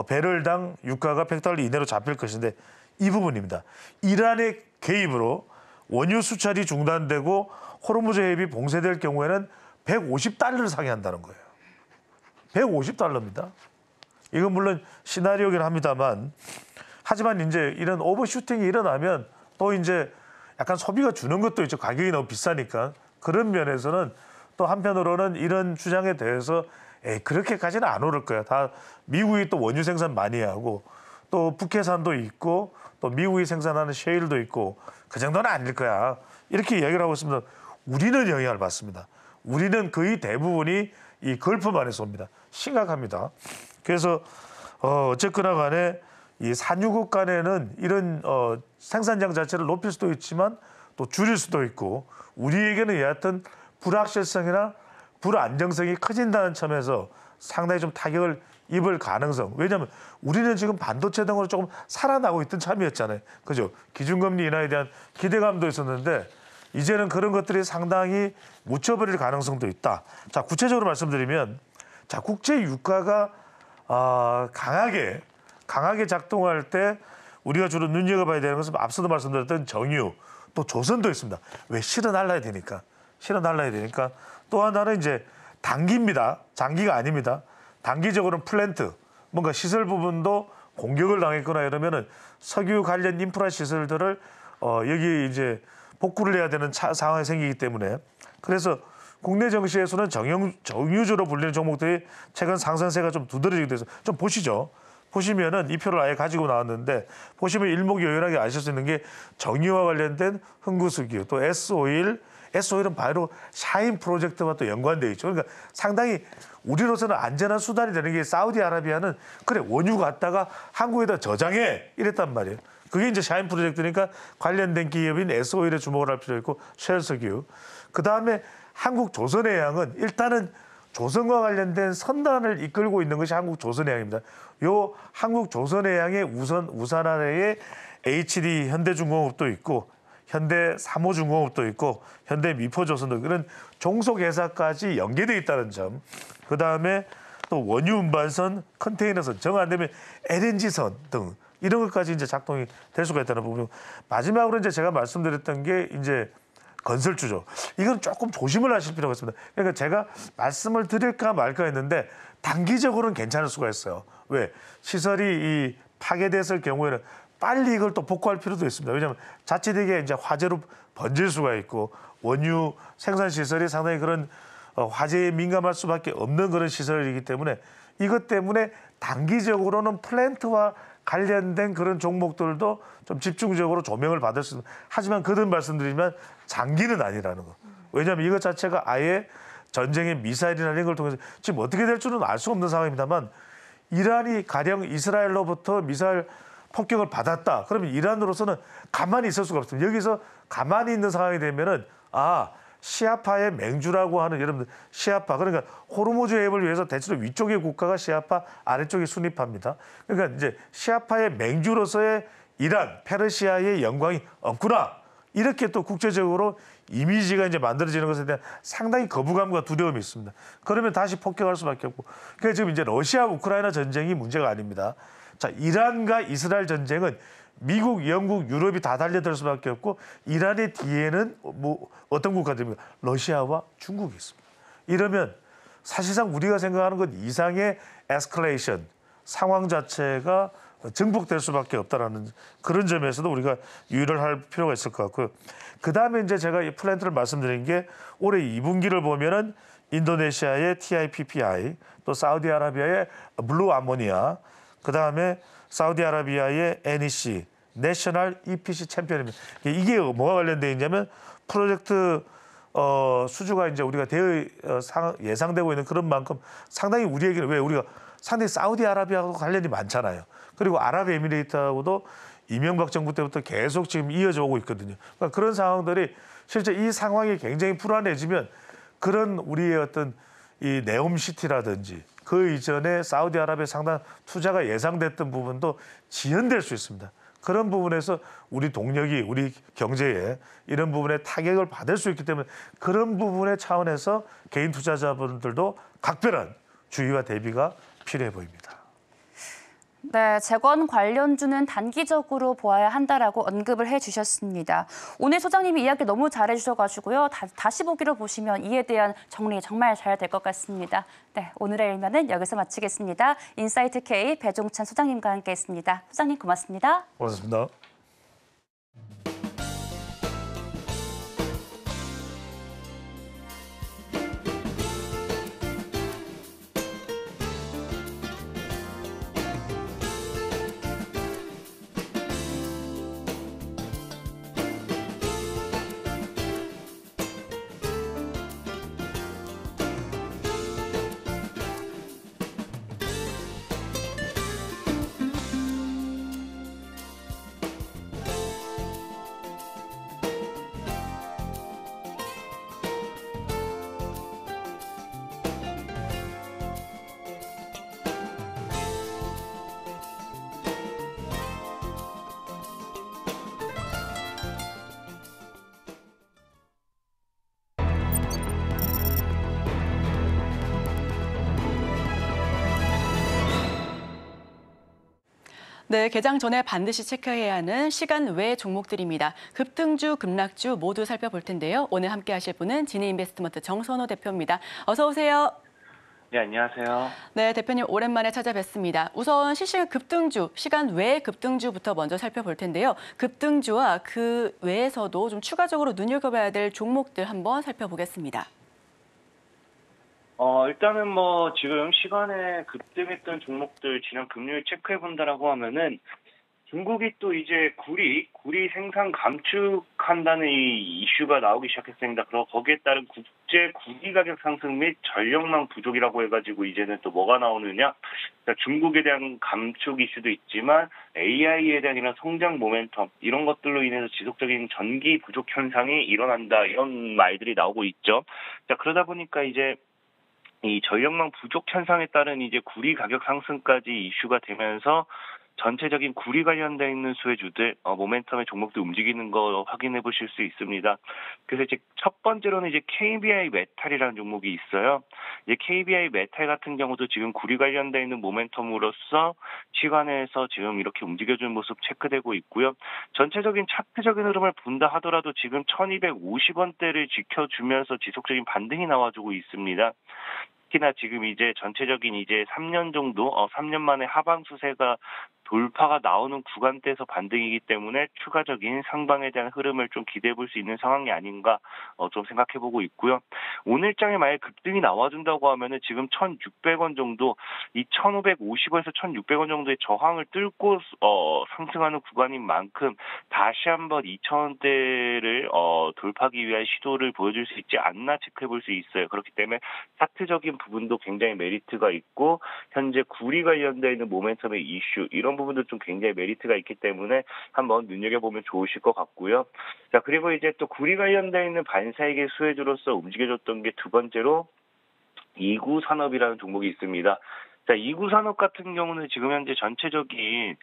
배럴당 유가가 $100 이내로 잡힐 것인데 이 부분입니다. 이란의 개입으로 원유 수출이 중단되고 호르무즈 해협이 봉쇄될 경우에는 $150를 상회한다는 거예요. $150입니다. 이건 물론 시나리오긴 합니다만 하지만 이제 이런 오버슈팅이 일어나면 또 이제 약간 소비가 주는 것도 있죠. 가격이 너무 비싸니까. 그런 면에서는 또 한편으로는 이런 주장에 대해서 그렇게까지는 안 오를 거야. 다 미국이 또 원유 생산 많이 하고 또 북해산도 있고 또 미국이 생산하는 셰일도 있고 그 정도는 아닐 거야. 이렇게 이야기를 하고 있습니다. 우리는 영향을 받습니다. 우리는 거의 대부분이 이 걸프만에서 옵니다. 심각합니다. 그래서 어쨌거나 간에 이 산유국 간에는 이런 생산량 자체를 높일 수도 있지만 또 줄일 수도 있고 우리에게는 여하튼 불확실성이나 불안정성이 커진다는 점에서 상당히 좀 타격을 입을 가능성. 왜냐하면 우리는 지금 반도체 등으로 조금 살아나고 있던 참이었잖아요. 그죠? 기준금리 인하에 대한 기대감도 있었는데 이제는 그런 것들이 상당히 묻혀버릴 가능성도 있다. 자, 구체적으로 말씀드리면 자, 국제 유가가 강하게 작동할 때 우리가 주로 눈여겨봐야 되는 것은 앞서도 말씀드렸던 정유, 또 조선도 있습니다. 왜 실어 날라야 되니까. 또 하나는 이제 단기입니다. 장기가 아닙니다. 단기적으로는 플랜트, 뭔가 시설 부분도 공격을 당했거나 이러면은 석유 관련 인프라 시설들을 여기 이제 복구를 해야 되는 상황이 생기기 때문에 그래서 국내 정시에서는 정유주로 불리는 종목들이 최근 상승세가 좀 두드러지게 돼서 좀 보시죠. 보시면은 이 표를 아예 가지고 나왔는데 보시면 일목요연하게 아실 수 있는 게 정유와 관련된 흥구석유 또 S오일은 바로 샤인 프로젝트와 또 연관되어 있죠. 그러니까 상당히 우리로서는 안전한 수단이 되는 게 사우디아라비아는 그래 원유 갖다가 한국에다 저장해 이랬단 말이에요. 그게 이제 샤인 프로젝트니까 관련된 기업인 S오일에 주목을 할 필요 있고 쉘석유. 그다음에 한국조선해양은 일단은 조선과 관련된 선단을 이끌고 있는 것이 한국조선해양입니다. 요 한국조선해양의 우산 아래에 HD 현대중공업도 있고 현대삼호중공업도 있고 현대미포조선도 그런 종속회사까지 연계되어 있다는 점. 그다음에 또 원유 운반선, 컨테이너선, 정 안 되면 LNG선 등 이런 것까지 이제 작동이 될 수가 있다는 부분. 마지막으로 이제 제가 말씀드렸던 게 이제 건설주죠. 이건 조금 조심을 하실 필요가 있습니다. 그러니까 제가 말씀을 드릴까 말까 했는데 단기적으로는 괜찮을 수가 있어요. 왜? 시설이 파괴됐을 경우에는 빨리 이걸 또 복구할 필요도 있습니다. 왜냐하면 자칫 이게 이제 화재로 번질 수가 있고 원유 생산 시설이 상당히 그런 화재에 민감할 수밖에 없는 그런 시설이기 때문에 이것 때문에 단기적으로는 플랜트와 관련된 그런 종목들도 좀 집중적으로 조명을 받을 수 있는. 하지만 거듭 말씀드리면 장기는 아니라는 거. 왜냐하면 이것 자체가 아예 전쟁의 미사일이나 이런 걸 통해서 지금 어떻게 될 줄은 알 수 없는 상황입니다만 이란이 가령 이스라엘로부터 미사일 폭격을 받았다. 그러면 이란으로서는 가만히 있을 수가 없습니다. 여기서 가만히 있는 상황이 되면은 시아파의 맹주라고 하는 여러분들 시아파 그러니까 호르무즈 해협을 위해서 대체로 위쪽의 국가가 시아파 아래쪽이 순위파입니다. 그러니까 이제 시아파의 맹주로서의 이란, 페르시아의 영광이 없구나. 이렇게 또 국제적으로 이미지가 이제 만들어지는 것에 대한 상당히 거부감과 두려움이 있습니다. 그러면 다시 폭격할 수밖에 없고. 그래서 지금 이제 러시아 우크라이나 전쟁이 문제가 아닙니다. 자, 이란과 이스라엘 전쟁은 미국, 영국, 유럽이 다 달려들 수밖에 없고 이란의 뒤에는 뭐 어떤 국가들입니까? 러시아와 중국이 있습니다. 이러면 사실상 우리가 생각하는 것 이상의 에스컬레이션, 상황 자체가 증폭될 수밖에 없다라는 그런 점에서도 우리가 유의를 할 필요가 있을 것 같고요. 그다음에 이제 제가 이 플랜트를 말씀드린 게 올해 2분기를 보면은 인도네시아의 TIPPI, 또 사우디아라비아의 블루 아모니아, 그다음에 사우디아라비아의 NEC, 내셔널 EPC 챔피언입니다. 이게 뭐가 관련되어 있냐면 프로젝트 수주가 이제 우리가 예상되고 있는 그런 만큼 상당히 우리에게는 왜 우리가 상당히 사우디아라비아하고 관련이 많잖아요. 그리고 아랍에미레이트하고도 이명박 정부 때부터 계속 지금 이어져 오고 있거든요. 그러니까 그런 상황들이 실제 이 상황이 굉장히 불안해지면 그런 우리의 어떤 이 네옴시티라든지 그 이전에 사우디아라비아 상당 투자가 예상됐던 부분도 지연될 수 있습니다. 그런 부분에서 우리 동력이 우리 경제에 이런 부분에 타격을 받을 수 있기 때문에 그런 부분의 차원에서 개인 투자자분들도 각별한 주의와 대비가 필요해 보입니다. 네, 재건 관련주는 단기적으로 보아야 한다라고 언급을 해주셨습니다. 오늘 소장님이 이야기 너무 잘해주셔가지고요. 다시 보기로 보시면 이에 대한 정리 정말 잘 될 것 같습니다. 네, 오늘의 일면은 여기서 마치겠습니다. 인사이트 K 배종찬 소장님과 함께했습니다. 소장님 고맙습니다. 고맙습니다. 네, 개장 전에 반드시 체크해야 하는 시간 외 종목들입니다. 급등주, 급락주 모두 살펴볼 텐데요. 오늘 함께 하실 분은 진해인베스트먼트 정선호 대표입니다. 어서 오세요. 네, 안녕하세요. 네, 대표님 오랜만에 찾아뵙습니다. 우선 실시간 급등주, 시간 외 급등주부터 먼저 살펴볼 텐데요. 급등주와 그 외에서도 좀 추가적으로 눈여겨봐야 될 종목들 한번 살펴보겠습니다. 일단은 지금 시간에 급등했던 종목들 지난 금요일 체크해 본다라고 하면은 중국이 또 이제 구리 생산 감축한다는 이 이슈가 나오기 시작했습니다. 그리고 거기에 따른 국제 구리 가격 상승 및 전력망 부족이라고 해가지고 이제는 또 뭐가 나오느냐? 그러니까 중국에 대한 감축 이슈도 있지만 AI에 대한 이런 성장 모멘텀 이런 것들로 인해서 지속적인 전기 부족 현상이 일어난다 이런 말들이 나오고 있죠. 자, 그러다 보니까 이제 이 전력망 부족 현상에 따른 이제 구리 가격 상승까지 이슈가 되면서 전체적인 구리 관련돼 있는 수혜주들 모멘텀의 종목들 움직이는 거 확인해 보실 수 있습니다. 그래서 이제 첫 번째로는 이제 KBI 메탈이라는 종목이 있어요. 이제 KBI 메탈 같은 경우도 지금 구리 관련돼 있는 모멘텀으로서 시간에서 지금 이렇게 움직여주는 모습 체크되고 있고요. 전체적인 차트적인 흐름을 본다 하더라도 지금 1250원대를 지켜주면서 지속적인 반등이 나와주고 있습니다. 특히나 지금 이제 전체적인 이제 3년 정도, 3년 만에 하방 수세가 돌파가 나오는 구간대에서 반등이기 때문에 추가적인 상방에 대한 흐름을 좀 기대해 볼 수 있는 상황이 아닌가 좀 생각해 보고 있고요. 오늘장에 만약 급등이 나와준다고 하면은 지금 1,600원 정도, 이 1,550원에서 1,600원 정도의 저항을 뚫고 상승하는 구간인 만큼 다시 한번 2,000원대를 돌파하기 위한 시도를 보여줄 수 있지 않나 체크해 볼 수 있어요. 그렇기 때문에 차트적인 부분도 굉장히 메리트가 있고 현재 구리 관련되어 있는 모멘텀의 이슈 이런 부분도 좀 굉장히 메리트가 있기 때문에 한번 눈여겨보면 좋으실 것 같고요. 자, 그리고 이제 또 구리 관련되어 있는 반사이익의 수혜주로서 움직여줬던 게 두 번째로 이구산업이라는 종목이 있습니다. 자, 이구산업 같은 경우는 지금 현재 전체적인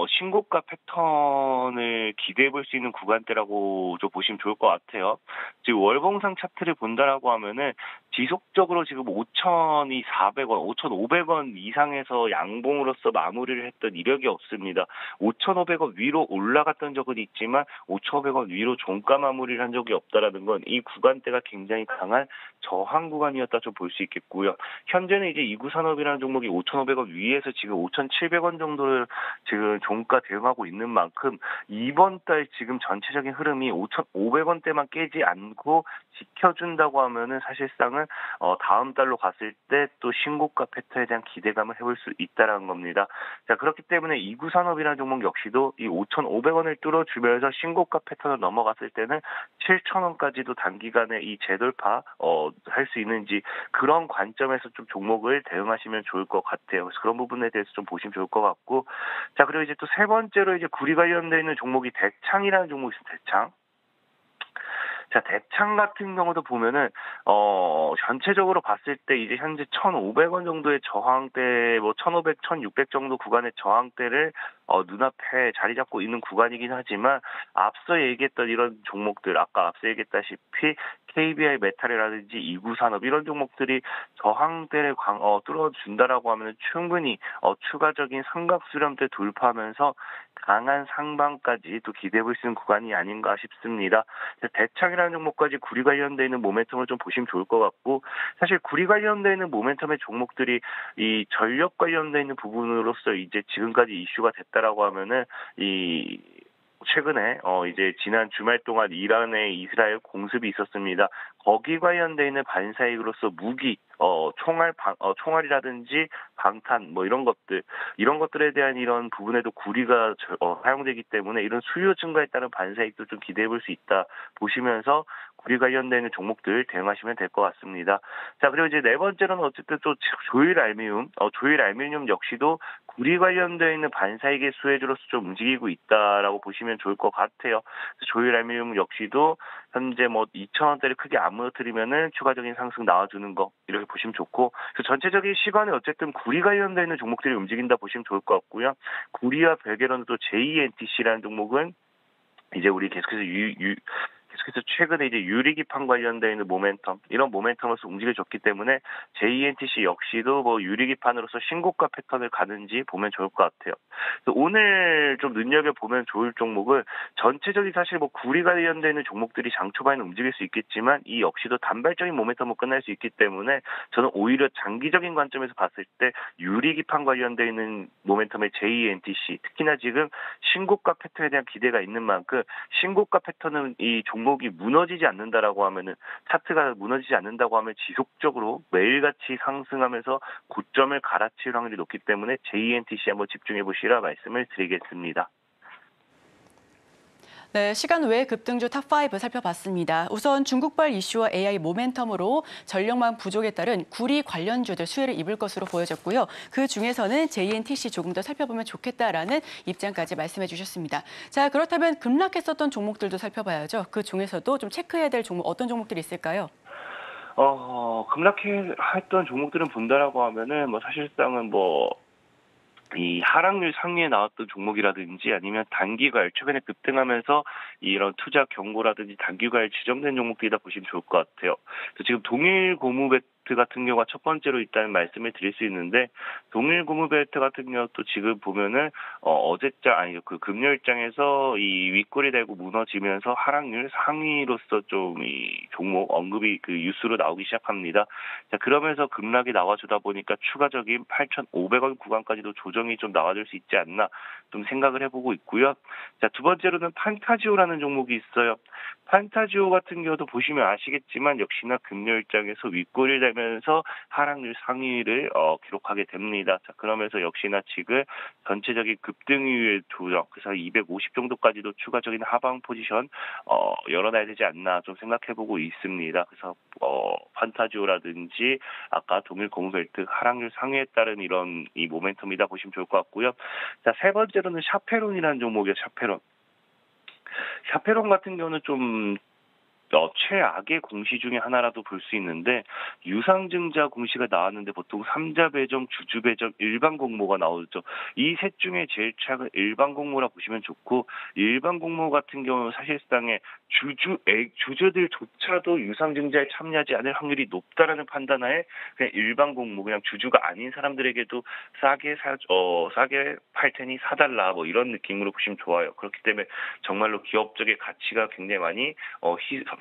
신고가 패턴을 기대해 볼 수 있는 구간대라고 좀 보시면 좋을 것 같아요. 지금 월봉상 차트를 본다라고 하면은 지속적으로 지금 5,400원, 5,500원 이상에서 양봉으로서 마무리를 했던 이력이 없습니다. 5,500원 위로 올라갔던 적은 있지만 5,500원 위로 종가 마무리를 한 적이 없다라는 건 이 구간대가 굉장히 강한 저항 구간이었다 좀 볼 수 있겠고요. 현재는 이제 이구산업이라는 종목이 5,500원 위에서 지금 5,700원 정도를 지금 종가 대응하고 있는 만큼 이번 달 지금 전체적인 흐름이 5,500원대만 깨지 않고 지켜준다고 하면은 사실상은 다음 달로 갔을 때 또 신고가 패턴에 대한 기대감을 해볼 수 있다라는 겁니다. 자, 그렇기 때문에 이구산업이라는 종목 역시도 이 5,500원을 뚫어주면서 신고가 패턴을 넘어갔을 때는 7,000원까지도 단기간에 이 재돌파 할 수 있는지 그런 관점에서 좀 종목을 대응하시면 좋을 것 같아요. 그래서 그런 부분에 대해서 좀 보시면 좋을 것 같고, 자, 그리고 이제 또 세 번째로 이제 구리 관련되어 있는 종목이 대창이라는 종목이 있어요. 대창. 자, 대창 같은 경우도 보면은 전체적으로 봤을 때 이제 현재 1,500원 정도의 저항대, 뭐 1,500, 1,600 정도 구간의 저항대를 눈앞에 자리 잡고 있는 구간이긴 하지만 앞서 얘기했던 이런 종목들, 아까 앞서 얘기했다시피 KBI 메탈이라든지 이구산업 이런 종목들이 저항대를 뚫어준다라고 하면 충분히 추가적인 삼각 수렴대 돌파하면서 강한 상방까지 또 기대해 볼 수 있는 구간이 아닌가 싶습니다. 대창이라는 종목까지 구리 관련되어 있는 모멘텀을 좀 보시면 좋을 것 같고, 사실 구리 관련되어 있는 모멘텀의 종목들이 이 전력 관련되어 있는 부분으로서 이제 지금까지 이슈가 됐다라고 하면은 최근에 이제 지난 주말 동안 이란의 이스라엘 공습이 있었습니다. 거기 관련돼 있는 반사이익으로서 무기, 총알이라든지 방탄 뭐 이런 것들에 대한 이런 부분에도 구리가 사용되기 때문에 이런 수요 증가에 따른 반사이익도 좀 기대해 볼 수 있다 보시면서 구리 관련되는 종목들 대응하시면 될 것 같습니다. 자, 그리고 이제 네 번째로는 어쨌든 또 조일 알미늄 역시도 구리 관련되어 있는 반사이익의 수혜주로서 좀 움직이고 있다라고 보시면 좋을 것 같아요. 조일 알미늄 역시도 현재 뭐 2,000원대를 크게 안 무너뜨리면은 추가적인 상승 나와주는 거 이렇게 보시면 좋고, 전체적인 시간에 어쨌든 구리 관련되어 있는 종목들이 움직인다 보시면 좋을 것 같고요. 구리와 별개로는 또 JENTC라는 종목은 이제 우리 계속해서 최근에 이제 유리기판 관련되어 있는 이런 모멘텀으로서 움직여줬기 때문에 JENTC 역시도 뭐 유리기판으로서 신고가 패턴을 가는지 보면 좋을 것 같아요. 오늘 좀 눈여겨보면 좋을 종목은 전체적인 사실 뭐 구리 관련되어 있는 종목들이 장 초반에 움직일 수 있겠지만 이 역시도 단발적인 모멘텀으로 끝날 수 있기 때문에 저는 오히려 장기적인 관점에서 봤을 때 유리기판 관련되어 있는 모멘텀의 JENTC, 특히나 지금 신고가 패턴에 대한 기대가 있는 만큼 신고가 패턴은 이 종목이 무너지지 않는다라고 하면은, 차트가 무너지지 않는다고 하면 지속적으로 매일같이 상승하면서 고점을 갈아치울 확률이 높기 때문에 JENTC 한번 집중해 보시라 말씀을 드리겠습니다. 네, 시간 외 급등주 탑5 살펴봤습니다. 우선 중국발 이슈와 AI 모멘텀으로 전력망 부족에 따른 구리 관련주들 수혜를 입을 것으로 보여졌고요. 그 중에서는 JENTC 조금 더 살펴보면 좋겠다라는 입장까지 말씀해 주셨습니다. 자, 그렇다면 급락했었던 종목들도 살펴봐야죠. 그 중에서도 좀 체크해야 될 종목, 어떤 종목들이 있을까요? 급락했던 종목들은 본다라고 하면은 뭐 사실상은 이 하락률 상위에 나왔던 종목이라든지 아니면 단기과열, 최근에 급등하면서 이런 투자 경고라든지 단기과열 지정된 종목들이다 보시면 좋을 것 같아요. 그래서 지금 동일 고무벨트 같은 경우가 첫 번째로 있다는 말씀을 드릴 수 있는데, 동일 고무벨트 같은 경우도 지금 보면은 그 금요일장에서 이 윗골이 되고 무너지면서 하락률 상위로서 좀 이 종목 언급이 그 뉴스로 나오기 시작합니다. 자, 그러면서 급락이 나와주다 보니까 추가적인 8,500원 구간까지도 조정이 좀 나와줄 수 있지 않나 좀 생각을 해보고 있고요. 자, 두 번째로는 판타지오라는 종목이 있어요. 판타지오 같은 경우도 보시면 아시겠지만 역시나 금요일장에서 윗골이 되면서 하락률 상위를 기록하게 됩니다. 자, 그러면서 역시나 지금 전체적인 급등 이후의 조정, 그래서 250 정도까지도 추가적인 하방 포지션 열어놔야 되지 않나 좀 생각해보고 있습니다. 그래서 판타지오라든지 아까 동일 고무벨트 하락률 상위에 따른 이런 이 모멘텀이다 보시면 좋을 것 같고요. 자, 세 번째로는 샤페론이라는 종목이에요. 샤페론 같은 경우는 좀 최악의 공시 중에 하나라도 볼 수 있는데, 유상증자 공시가 나왔는데 보통 3자 배정, 주주 배정, 일반 공모가 나오죠. 이 셋 중에 제일 최악은 일반 공모라 보시면 좋고, 일반 공모 같은 경우는 사실상의 주주들조차도 유상증자에 참여하지 않을 확률이 높다라는 판단하에 그냥 일반 공모, 그냥 주주가 아닌 사람들에게도 싸게 팔 테니 사달라 뭐 이런 느낌으로 보시면 좋아요. 그렇기 때문에 정말로 기업적인 가치가 굉장히 많이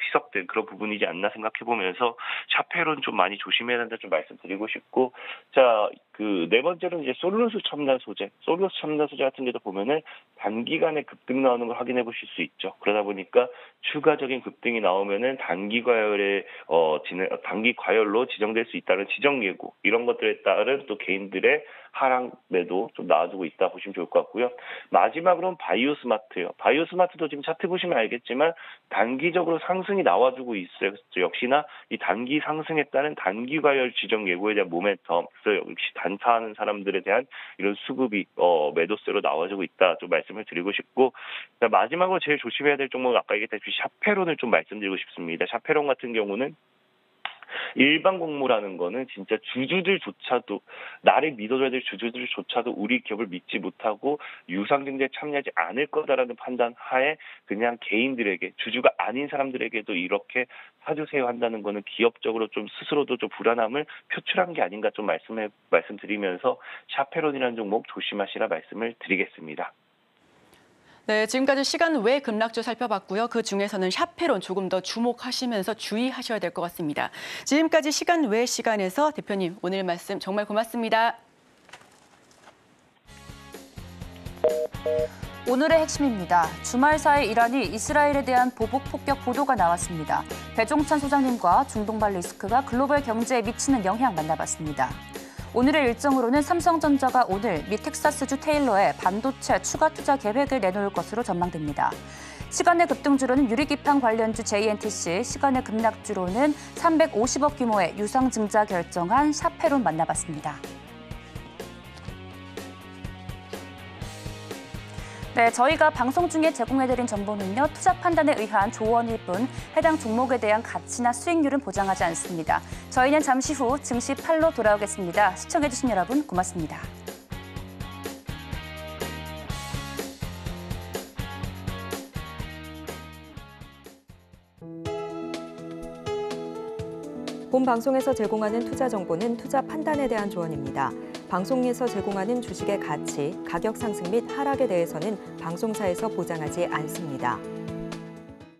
희석된 그런 부분이지 않나 생각해보면서 샤페론 좀 많이 조심해야 된다 좀 말씀드리고 싶고, 자, 그 네 번째로는 이제 솔루스 첨단 소재 같은 경우도 보면은 단기간에 급등 나오는 걸 확인해 보실 수 있죠. 그러다 보니까 추가적인 급등이 나오면은 단기 과열로 지정될 수 있다는 지정 예고, 이런 것들에 따른 또 개인들의 하락 매도 좀 나와주고 있다 보시면 좋을 것 같고요. 마지막으로는 바이오스마트요. 바이오스마트도 지금 차트 보시면 알겠지만 단기적으로 상승이 나와주고 있어요. 역시나 이 단기 상승에 따른 단기 과열 지정 예고에 대한 모멘텀, 그래서 역시 단타하는 사람들에 대한 이런 수급이 매도세로 나와주고 있다 좀 말씀을 드리고 싶고, 마지막으로 제일 조심해야 될 종목은 아까 얘기했다시피 샤페론을 좀 말씀드리고 싶습니다. 샤페론 같은 경우는 일반 공모라는 거는 진짜 주주들조차도, 나를 믿어줘야 될 주주들조차도 우리 기업을 믿지 못하고 유상증자에 참여하지 않을 거다라는 판단 하에 그냥 개인들에게, 주주가 아닌 사람들에게도 이렇게 사주세요 한다는 거는 기업적으로 좀 스스로도 좀 불안함을 표출한 게 아닌가 좀 말씀드리면서 샤페론이라는 종목 조심하시라 말씀을 드리겠습니다. 네, 지금까지 시간 외 급락주 살펴봤고요. 그 중에서는 샤페론 조금 더 주목하시면서 주의하셔야 될 것 같습니다. 지금까지 시간 외 시간에서 대표님 오늘 말씀 정말 고맙습니다. 오늘의 핵심입니다. 주말 사이 이란이 이스라엘에 대한 보복 폭격 보도가 나왔습니다. 배종찬 소장님과 중동발 리스크가 글로벌 경제에 미치는 영향 만나봤습니다. 오늘의 일정으로는 삼성전자가 오늘 미 텍사스주 테일러에 반도체 추가 투자 계획을 내놓을 것으로 전망됩니다. 시간의 급등주로는 유리기판 관련주 JNTC, 시간의 급락주로는 350억 규모의 유상증자 결정한 샤페론 만나봤습니다. 네, 저희가 방송 중에 제공해드린 정보는요, 투자 판단에 의한 조언일 뿐 해당 종목에 대한 가치나 수익률은 보장하지 않습니다. 저희는 잠시 후 증시 8로 돌아오겠습니다. 시청해주신 여러분 고맙습니다. 본 방송에서 제공하는 투자 정보는 투자 판단에 대한 조언입니다. 방송에서 제공하는 주식의 가치, 가격 상승 및 하락에 대해서는 방송사에서 보장하지 않습니다.